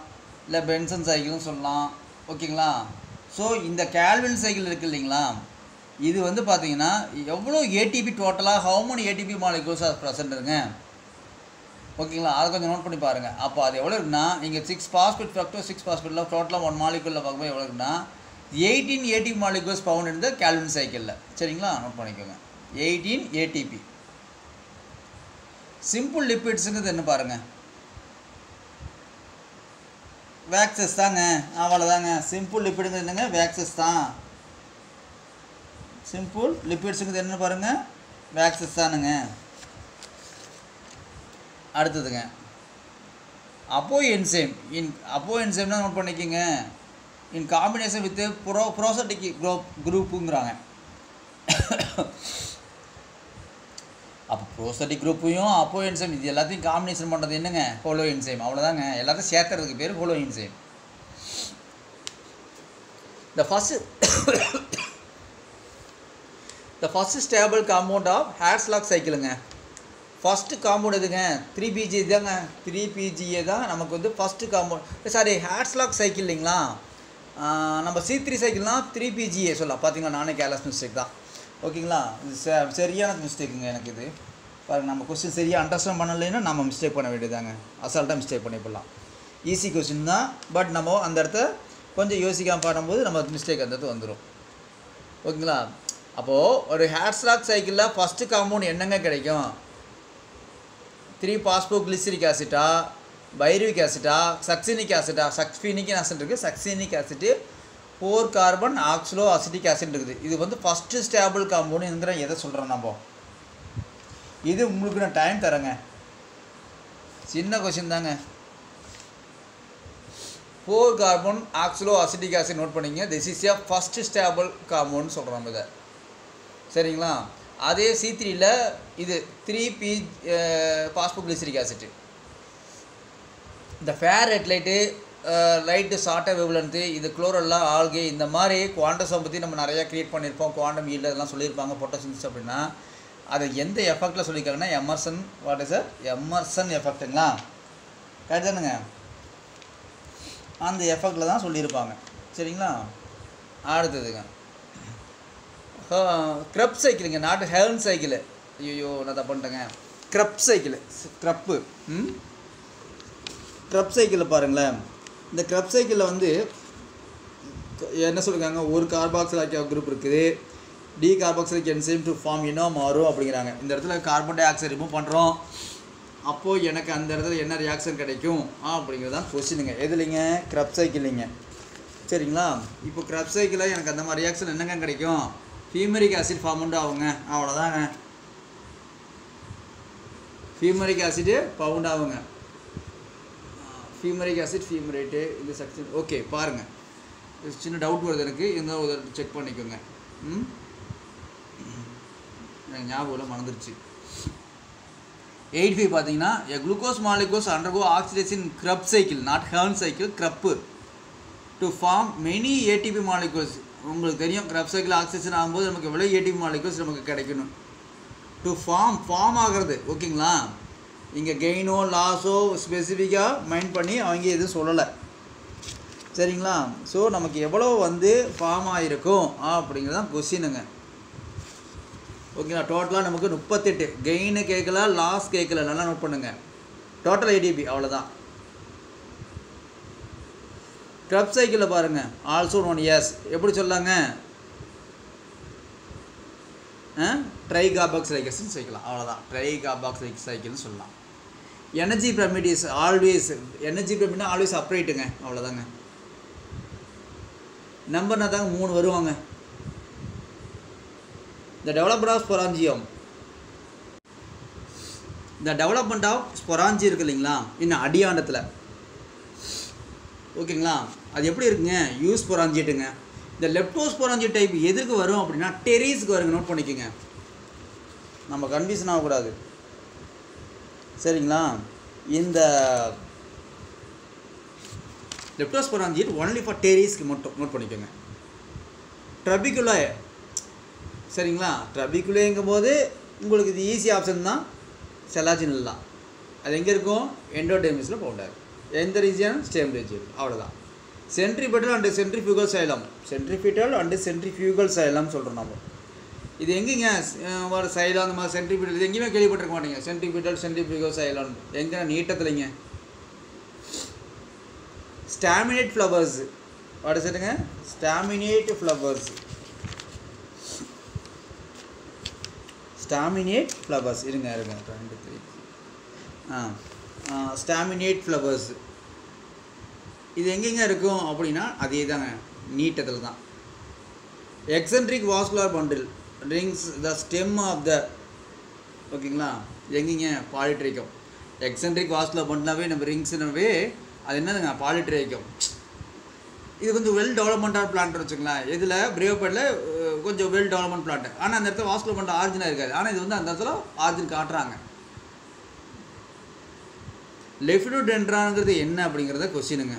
A: இல்லை pension சைக்கிள்னு சொல்லலாம். ஓகேங்களா. ஸோ இந்த கேல்வின் சைக்கிள் இருக்குது இல்லைங்களா, இது வந்து பார்த்தீங்கன்னா எவ்வளோ ஏடிபி டோட்டலாக, how many ATP molecules are ப்ரெசென்ட்டுங்க. ஓகேங்களா, அதை கொஞ்சம் நோட் பண்ணி பாருங்கள். அப்போ அது எவ்வளோ இருக்குன்னா, நீங்கள் 6-phosphate ஃப்ரக்டோஸ் 6-phosphateல் டோட்டலாக 1 மாலிகூலில் பார்க்கும்போது எவ்வளோ இருக்குன்னா 18 ஏடிபி மாலிகூல்ஸ் பவுண்ட் இந்த கேல்வின் சைக்கிளில். சரிங்களா, நோட் பண்ணிக்கோங்க, 18 ஏடிபி. சிம்பிள் லிப்பிட்ஸுங்கிறது என்ன பாருங்கள், வேக்சஸ் தாங்க, அவ்வளோதாங்க. சிம்பிள் லிப்பிடுங்கிறது என்னங்க, வேக்சஸ் தான். சிம்பிள் லிப்பிட்ஸுங்கிறது என்ன பாருங்கள், வேக்சஸ் தானுங்க. அடுத்ததுங்க அப்போ என்சைம்னா நோட் பண்ணிக்கோங்க, இன் காம்பினேஷன் வித் ப்ரோசட்டிக் குரூப்புங்கிறாங்க. அப்போ ப்ரோசட்டிக் குரூப்பையும் அப்போ என்சைம் இது எல்லாத்தையும் காம்பினேஷன் பண்ணுறது என்னங்க, ஹோலோ என்சைம். அவ்வளோதாங்க, எல்லாத்தையும் சேர்க்கறதுக்கு பேர் holoenzyme. The first stable compound of Hertzsprung cycleங்க. ஃபஸ்ட்டு காம்பவுண்ட் எதுங்க, 3PGA தாங்க. 3PGA தான் நமக்கு வந்து first compound. Sorry, Hertzsprung cycle இல்லைங்களா, நம்ம C3 சைக்கிள்னால் 3PGA சொல்லலாம். பார்த்தீங்களா, நானே கேர்லெஸ் மிஸ்டேக் தான். ஓகேங்களா, இது சரியான மிஸ்டேக்குங்க எனக்கு. இது பாருங்கள், நம்ம கொஸ்டின் சரியாக அண்டர்ஸ்டாண்ட் பண்ணலைன்னா நம்ம மிஸ்டேக் பண்ண வேண்டியதாங்க. அசால்ட்டாக மிஸ்டேக் பண்ணிப்படலாம். ஈஸி கொஸ்டின் தான், பட் நம்ம அந்த இடத்த கொஞ்சம் யோசிக்காமல் பாடும்போது நம்ம மிஸ்டேக் அந்த இடத்து வந்துடும். ஓகேங்களா. அப்போது ஒரு Hertzsprung சைக்கிளில் ஃபஸ்ட்டு காம்பவுண்ட் என்னங்க கிடைக்கும், 3-phosphoglyceric ஆசிட்டா, பைருவிக் ஆசிட்டா, சக்சினிக் ஆசிட்டா, சக்ஸ்பீனிக் ஆசிட் இருக்குது, succinic acid, 4 carbon oxaloacetic acid இருக்குது. இது வந்து ஃபஸ்ட்டு ஸ்டேபிள் காம்பவுண்டுங்கிற எதை சொல்கிறோம் நம்ம. இது உங்களுக்கு நான் டைம் தரேங்க, சின்ன கொஷின் தாங்க. 4 carbon oxaloacetic acid note பண்ணிங்க. This is a first stable compound சொல்கிறோம் நம்ம இதை. சரிங்களா. அதே C3யில் இது 3-phosphoglyceric ஆசிட். இந்த ஃபேர் ரெட் லைட்டு ஷார்ட்டாக வெவ்லன்த்து, இது குளோரெல்லாம் ஆல்கே, இந்த மாதிரி குவாண்டசம் பற்றி நம்ம நிறையா க்ரியேட் பண்ணியிருப்போம். குவாண்டம் ஈல்டு அதெல்லாம் சொல்லியிருப்பாங்க. பொட்டோசிந்தசிஸ் அப்படின்னா அதை எந்த எஃபெக்டில் சொல்லியிருக்காங்கன்னா Emerson. What is sir, Emerson எஃபெக்ட்டுங்களா. கரெக்ட் தானுங்க? அந்த எஃபெக்டில் தான் சொல்லியிருப்பாங்க. சரிங்களா? அடுத்ததுங்க க்ரப் சைக்கிளுங்க, நாட்டு ஹேர்ன் சைக்கிள். ஐயோ நான் தப்பு பண்ணிட்டேங்க. Krebs cycle, க்ரப்பு. க்ரப் சைக்கிளில் பாருங்களேன். இந்த க்ரப் சைக்கிளில் வந்து என்ன சொல்லியிருக்காங்க, ஒரு கார்பாக்சிலிக் குரூப் இருக்குது, decarboxylic enzyme to form என்ன மாறும் அப்படிங்கிறாங்க. இந்த இடத்துல கார்பன் டை ஆக்சைடு ரிமூவ் பண்ணுறோம், அப்போது எனக்கு அந்த இடத்துல என்ன ரியாக்ஷன் கிடைக்கும் அப்படிங்கிறது தான் கொஸ்டினுங்க. எதுலைங்க? க்ரப் சைக்கிளிங்க. சரிங்களா? இப்போ க்ரப் சைக்கிளில் எனக்கு அந்த மாதிரி ரியாக்ஷன் என்னங்க கிடைக்கும்? ஃபியூமரிக் ஆசிட் ஃபார்ம் ஆகுங்க, அவ்வளோதாங்க. ஃபியூமரிக் ஆசிடு பவுண்ட் ஆகுங்க. ஃபியூமரிக் ஆசிட், ஃபியூமரேட்டு, இந்த செக்ஷன். ஓகே பாருங்கள், சின்ன டவுட் வருது எனக்கு, இருந்தாலும் ஒரு செக் பண்ணிக்கோங்க. எனக்கு ஞாபகம் மறந்துருச்சு. 85 பார்த்தீங்கன்னா a glucose molecules undergo oxidation in Krebs cycle, not Hern cycle, Krebs, to form many ATP molecules. உங்களுக்கு தெரியும் Krebs cycle ஆக்சிடேஷன் ஆகும்போது நமக்கு எவ்வளோ ATP molecules நமக்கு கிடைக்கணும். டு ஃபார்ம் ஆகிறது. ஓகேங்களா? இங்கே கெயினோ லாஸோ ஸ்பெசிஃபிக்காக மைண்ட் பண்ணி அவங்க எதுவும் சொல்லலை. சரிங்களா? ஸோ நமக்கு எவ்வளோ வந்து ஃபார்ம் ஆகிருக்கும் அப்படிங்கிறது தான் கொஸ்டினுங்க. ஓகேங்களா? டோட்டலாக நமக்கு 38. கெயினு கேட்கல, லாஸ் கேட்கல, நல்லா நோட் பண்ணுங்க. டோட்டல் ஏடிபி அவ்வளோதான். க்ரப் சைக்கிளில் பாருங்கள், ஆல்சோ நோன் எஸ் எப்படி சொல்லாங்க, ட்ரை கார்பாக்சிலிக் சைக்கிள், அவ்வளோதான். ட்ரை கார்பாக்சிலிக் சைக்கிள்னு சொல்லலாம். Energy pyramid is always, energy பிரமிட்னா ஆல்வேஸ் அப்ரைட்டுங்க, அவ்வளோதாங்க. நம்பர்னா தாங்க 3 வருவாங்க. The development of sporangium, the development of sporangi இருக்கு இல்லைங்களா, இன்னும் அடியாண்டத்தில். ஓகேங்களா? அது எப்படி இருக்குங்க? யூஸ் ஸ்பொராஞ்சிட்டுங்க. இந்த லெப்டோஸ்பொராஞ்சி டைப் எதுக்கு வரும் அப்படின்னா டெரீஸ்க்கு வருங்க. நோட் பண்ணிக்கோங்க, நம்ம கன்ஃபியூஷன் ஆகக்கூடாது. சரிங்களா? இந்த லெப்டோஸ்பொராஞ்சிட் ஒன்லி ஃபார் டெரீஸ்க்கு மட்டும் நோட் பண்ணிக்கோங்க. ட்ரபிகுலே, சரிங்களா? ட்ரபிகுலேங்கும் போது உங்களுக்கு இது ஈஸி ஆப்ஷன் தான். செலாஜினல்லாம் அது எங்கே இருக்கும்? எண்டோடெர்மிஸில் பவுண்டார். எந்த ரீஜியன்? ஸ்டெம் ரீஜியன், அவ்வளோதான். Centripetal and centrifugal xylem, centripetal and centrifugal xylem சொல்கிறோம் நம்ம. இது எங்கேங்க ஒரு சைலம் அந்த மாதிரி சென்ட்ரிபிட்டல் இது எங்கேயுமே கேள்விப்பட்டிருக்க மாட்டீங்க. சென்ட்ரிபிட்டல் சென்ட்ரிஃபியூகல் சைலம் எங்கே? நீட்டத்துலைங்க. ஸ்டாமினேட் ஃப்ளவர்ஸ், வாட் இஸ் இட்டுங்க? Staminate flowers, staminate flowers. இருங்க 2 3 ஸ்டாமினேட் ஃப்ளவர்ஸ் இது எங்கெங்க இருக்கும் அப்படின்னா அதே தாங்க, நீட்டத்தில் தான். Eccentric vascular bundle rings the stem of the, ஓகேங்களா? எங்கேங்க? பாலிட்ரைக்கம். எக்ஸென்ட்ரிக் வாஸ்குலர் பண்டிலாகவே நம்ம ரிங்ஸ்னாவே அது என்னதுங்க? பாலிட்ரைக்கம். இது கொஞ்சம் வெல் டெவலப்மெண்ட்டான பிளான்ட் வச்சுக்கலாம். இதில் பிரியோபேட்டில் கொஞ்சம் வெல் டெவலப்மெண்ட் பிளான்ட், ஆனால் அந்த இடத்துல வாஸ்குலர் பண்டில் ஆரிஜினாக இருக்காது. ஆனால் இது வந்து அந்த இடத்துல ஆரிஜின் காட்டுறாங்க. லெஃபிடோடென்ட்ரானுங்கிறது என்ன அப்படிங்கிறத கொஸ்டினுங்க.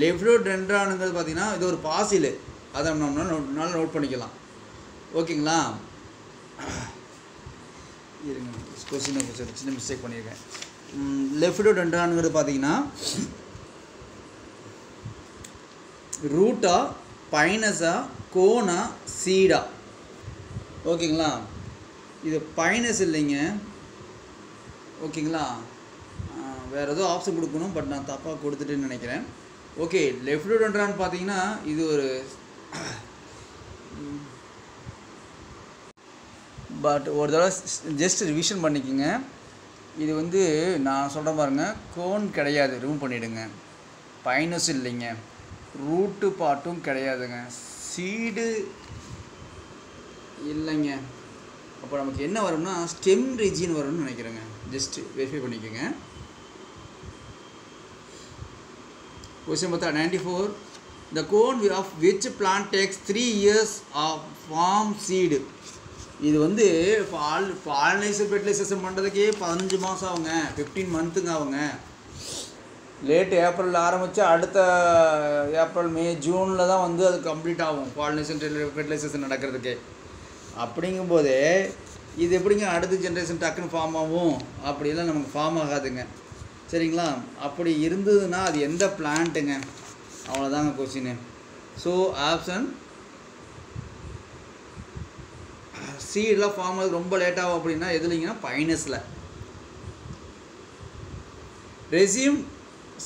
A: லெஃபிடோடென்ட்ரானுங்கிறது பார்த்தீங்கன்னா இது ஒரு பாசில், அதை நம்ம நல்லா நோட் பண்ணிக்கலாம். ஓகேங்களா? இருங்க, கொஸ்டினை சின்ன மிஸ்டேக் பண்ணியிருக்கேன். லெஃபிடோடென்ட்ரானுங்கிறது பார்த்தீங்கன்னா ரூட்டா, பைனஸா, கோனா, சீடா. ஓகேங்களா? இது பைனஸ் இல்லைங்க. ஓகேங்களா? வேறு ஏதோ ஆப்ஷன் கொடுக்கணும், பட் நான் தப்பாக கொடுத்துட்டேன்னு நினைக்கிறேன். ஓகே, லெஃபிடோடென்ட்ரான் பார்த்தீங்கன்னா இது ஒரு பட் ஒரு தடவை ஜஸ்ட் ரிவிஷன் பண்ணிக்கோங்க. இது வந்து நான் சொல்கிற பாருங்க, கோன் கிடையாது, ரிமூவ் பண்ணிவிடுங்க. பைனஸ் இல்லைங்க, ரூட்டு பாட்டும் கிடையாதுங்க, சீடு இல்லைங்க. அப்போ நமக்கு என்ன வரும்னா ஸ்டெம் ரீஜியன் வரும்னு நினைக்கிறேங்க. ஜஸ்ட் வெரிஃபை பண்ணிக்கோங்க. Question number 94. The cone of which plant takes 3 years of form seed? இது வந்து பாலினைசர் ஃபெர்டிலைசேஷன் பண்ணுறதுக்கே 15 மாதம் ஆகுங்க, 15 மந்த்துங்க ஆகுங்க. லேட் ஏப்ரலில் ஆரம்பித்தா அடுத்த ஏப்ரல் மே ஜூனில் தான் வந்து அது கம்ப்ளீட் ஆகும் பாலினேஷன் ஃபெர்டிலைசேஷன் நடக்கிறதுக்கே. அப்படிங்கும்போதே இது எப்படிங்க அடுத்த ஜென்ரேஷன் டக்குன்னு ஃபார்ம் ஆகும்? அப்படிலாம் நமக்கு ஃபார்ம் ஆகாதுங்க. சரிங்களா? அப்படி இருந்ததுன்னா அது எந்த பிளான்ட்டுங்க? அவ்வளோதாங்க கொஸ்டின். ஸோ ஆப்ஷன் சீடெலாம் ஃபார்ம் ஆகுது ரொம்ப லேட் ஆகும் அப்படின்னா எதுலைங்கன்னா பைனஸில். ரெசியூம்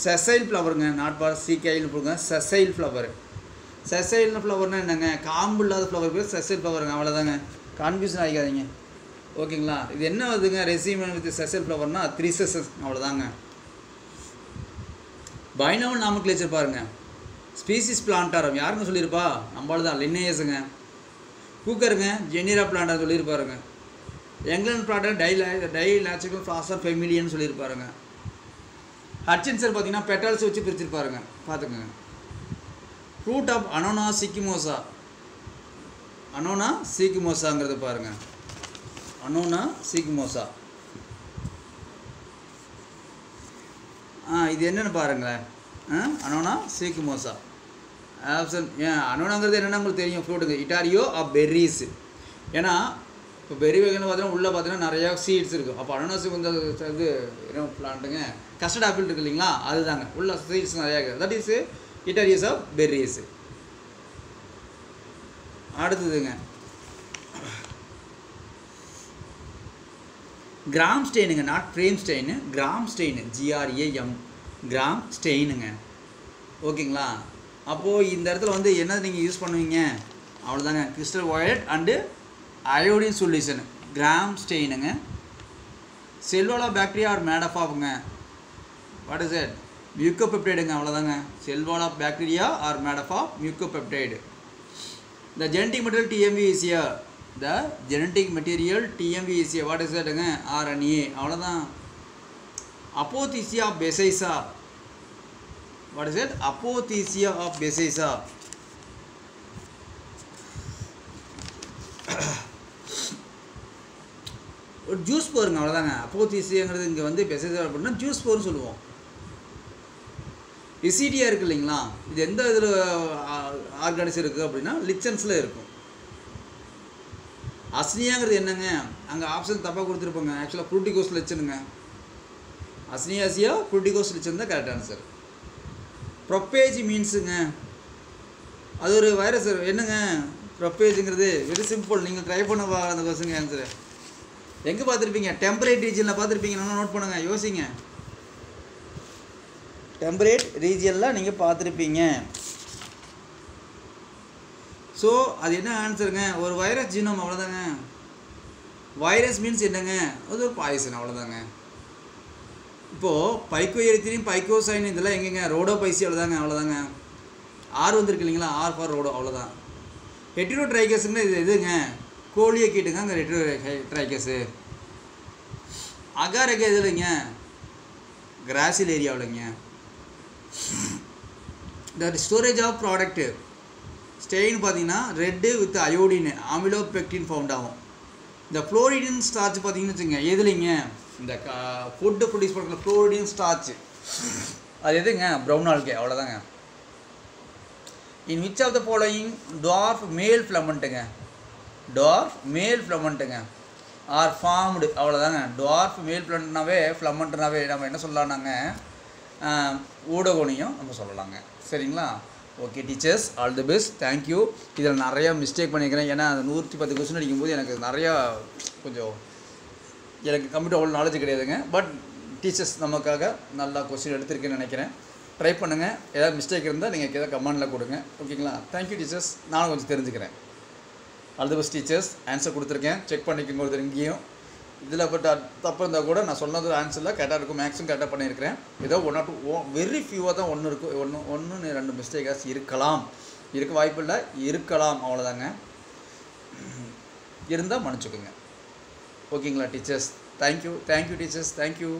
A: செசைல் ஃப்ளவருங்க, நாட் பார் சீக்கைல்னு போடுங்க. Sessile flower. செசைல்னு ஃப்ளவர்னால் என்னங்க? காம்பு இல்லாத ஃப்ளவர் பேர் செசைல் ஃப்ளவருங்க. அவ்வளோதாங்க, கன்ஃபியூஷன் ஆகிக்காதீங்க. ஓகேங்களா? இது என்ன வருதுங்க? ரெசியூம் வித் செசைல் ஃப்ளவர்னால் 3 செசஸ். அவ்வளோதாங்க. பைனவல் நாமக்லேச்சர் பாருங்கள். ஸ்பீசிஸ் பிளான்டாரம் யாருங்க சொல்லியிருப்பா? நம்மளால தான், லின்னேயஸுங்க. கூக்கருங்க ஜெனிரா பிளான்டா சொல்லியிருப்பாருங்க. எங்லாண்ட் பிளான்டர் டைலாச்சிக்கல் ஃப்ளாசர் ஃபெமிலியன்னு சொல்லியிருப்பாருங்க. ஹட்சின்சன் பார்த்தீங்கன்னா பெட்டல்ஸ் வச்சு பிரிச்சிருப்பாருங்க, பார்த்துக்கோங்க. Fruit of அனோனா சிக்கிமோசா. அனோனா சீக்கிமோசாங்கிறது பாருங்கள். அனோனா சீக்கிமோசா. இது என்னென்னு பாருங்களேன். அனோனா சீக்கிமோசா. ஆப்ஷன் அனோனாங்கிறது என்னென்னா உங்களுக்கு தெரியும். ஃப்ரூட்டுங்க இட்டாரியோ ஆஃப் பெர்ரிஸ். ஏன்னா இப்போ பெர்ரி வகைன்னு பார்த்தீங்கன்னா உள்ளே பார்த்தீங்கன்னா நிறையா சீட்ஸ் இருக்கும். அப்போ அனோனாஸுக்கு வந்து இது என்ன பிளான்ட்டுங்க? கஸ்டர்ட் ஆப்பிள் இருக்குது இல்லைங்களா? அதுதாங்க உள்ள சீட்ஸ் நிறையா இருக்குது. That is etaerio of berries. அடுத்ததுங்க கிராம் ஸ்டெயினுங்க, not frame stain. Gram stain, GRAM, gram ஸ்டெயினுங்க. ஓகேங்களா? அப்போது இந்த இடத்துல வந்து என்ன நீங்கள் யூஸ் பண்ணுவீங்க? அவ்வளோதாங்க, crystal violet and iodine solution. Gram ஸ்டெயினுங்க. செல்வாலா பாக்டீரியா ஆர் மேட் ஆஃப்ங்க. What is it? மியூக்கோபெப்டைடுங்க. அவ்வளோதாங்க. செல்வாலா bacteria are made of mucopeptide. The genetic material TMV is here. The genetic material TMV is here. What is that? RNA. அவ்வளோதான். Apothecia of Bessaysa. What is it? Apothecia of Bessaysa. ஒரு juice போருங்க. அவ்வளோதாங்க. அப்போதீசியாங்கிறது இங்கே வந்து பெசைசா அப்படின்னா juice போர்னு சொல்லுவோம். இசிடியா இருக்குது இல்லைங்களா? இது எந்த இதில் ஆர்கானிஸ் இருக்குது அப்படின்னா லிச்சன்ஸில் இருக்கும். அஸ்னியாங்கிறது என்னங்க? அங்கே ஆப்ஷன் தப்பாக கொடுத்துருப்பாங்க. ஆக்சுவலாக ஃப்ரூட்டிகோஸ் லிச்சனுங்க. அஸ்னியாசியா ஃப்ரூட்டிகோஸ் லிச்சன் தான் கரெக்ட் ஆன்சர். ப்ரொப்பேஜ் மீன்ஸுங்க, அது ஒரு வைரஸ். என்னங்க ப்ரொப்பேஜுங்கிறது? Very simple. நீங்கள் ட்ரை பண்ண அந்த கொஸ்டின் ஆன்சரு எங்கே பார்த்துருப்பீங்க? டெம்பரேட் ரீஜனில் பார்த்துருப்பீங்க. நல்லா நோட் பண்ணுங்க, யோசிங்க. டெம்பரேட் ரீஜியனில் நீங்கள் பார்த்துருப்பீங்க. ஸோ அது என்ன ஆன்சருங்க? ஒரு வைரஸ் ஜீனோம். அவ்வளோதாங்க. வைரஸ் மீன்ஸ் என்னங்க? அது ஒரு பாய்சன். அவ்வளோதாங்க. இப்போது பைக்கோ எரித்திரின் பைக்கோசைன் இதெல்லாம் எங்கேங்க? ரோடோபைசி. அவ்வளோதாங்க. ஆர் வந்திருக்கு இல்லைங்களா? R for rhodo. அவ்வளோதான். ஹெட்ரோ ட்ரைகஸுங்க. இது எதுங்க? கோழியை கீட்டுங்க. அங்கே ஹெட்ரோ ட்ரைகஸு. அகாரக எது இல்லைங்க? கிராசில் ஏரியாவில்ங்க. இந்த ஸ்டோரேஜ் ஆஃப் ப்ராடக்ட்டு ஸ்டெயின் பார்த்தீங்கன்னா red with iodine amylopectin found ஆகும். இந்த ஃப்ளோரிடின் ஸ்டார்ச் பார்த்தீங்கன்னு வச்சுங்க எதுலைங்க? இந்த ஃபுட்டு ப்ரொடியூஸ் பண்ணுற ஃப்ளோரிடின் ஸ்டார்ச். அது எதுங்க? Brown algae. அவ்வளோதாங்க. In which of the following dwarf male ஃப்ளமெண்ட்டுங்க? டார்ஃப் மேல் ஃப்ளமெண்ட்டுங்க ஆர் ஃபார்ம்டு. அவ்வளோதாங்க. டார்ஃப் மேல் ஃப்ளமெண்ட்னாவே ஃப்ளமெண்ட்னாவே நம்ம என்ன சொல்லலாம்னாங்க? ஊடகோனியும் நம்ம சொல்லலாங்க. சரிங்களா? Okay teachers, all the best. Thank you. இதில் நிறையா மிஸ்டேக் பண்ணிக்கிறேன். ஏன்னா அந்த 110 கொஸ்டின் அடிக்கும்போது எனக்கு நிறையா கொஞ்சம் எனக்கு கம்ப்யூட்டர் அவ்வளோ நாலேஜ் கிடையாதுங்க. பட் டீச்சர்ஸ் நமக்காக நல்லா கொஸ்டின் எடுத்திருக்கேன்னு நினைக்கிறேன். ட்ரை பண்ணுங்கள். ஏதாவது மிஸ்டேக் இருந்தால் நீங்கள் ஏதாவது கமெண்டில் கொடுங்க. ஓகேங்களா? Thank you teachers. நானும் கொஞ்சம் தெரிஞ்சுக்கிறேன். All the best teachers. Answer கொடுத்துருக்கேன், செக் பண்ணிக்கோங்க. ஒருத்தர் இங்கேயும் இதில் பட் தப்பு இருந்தால் கூட நான் சொன்னது ஆன்சரில் கரெக்டாக இருக்கும். மேக்ஸிமம் கரெக்டாக பண்ணியிருக்கிறேன். ஏதோ 1 or 2 வெரி ஃபியூவாக தான் ஒன்று இருக்கும். ஒன்று 2 மிஸ்டேக்காக இருக்கலாம். இருக்க வாய்ப்பு இல்லை, இருக்கலாம். அவ்வளோதாங்க. இருந்தால் மன்னிச்சுக்கோங்க. ஓகேங்களா டீச்சர்ஸ்? Thank you teachers. தேங்க்யூ.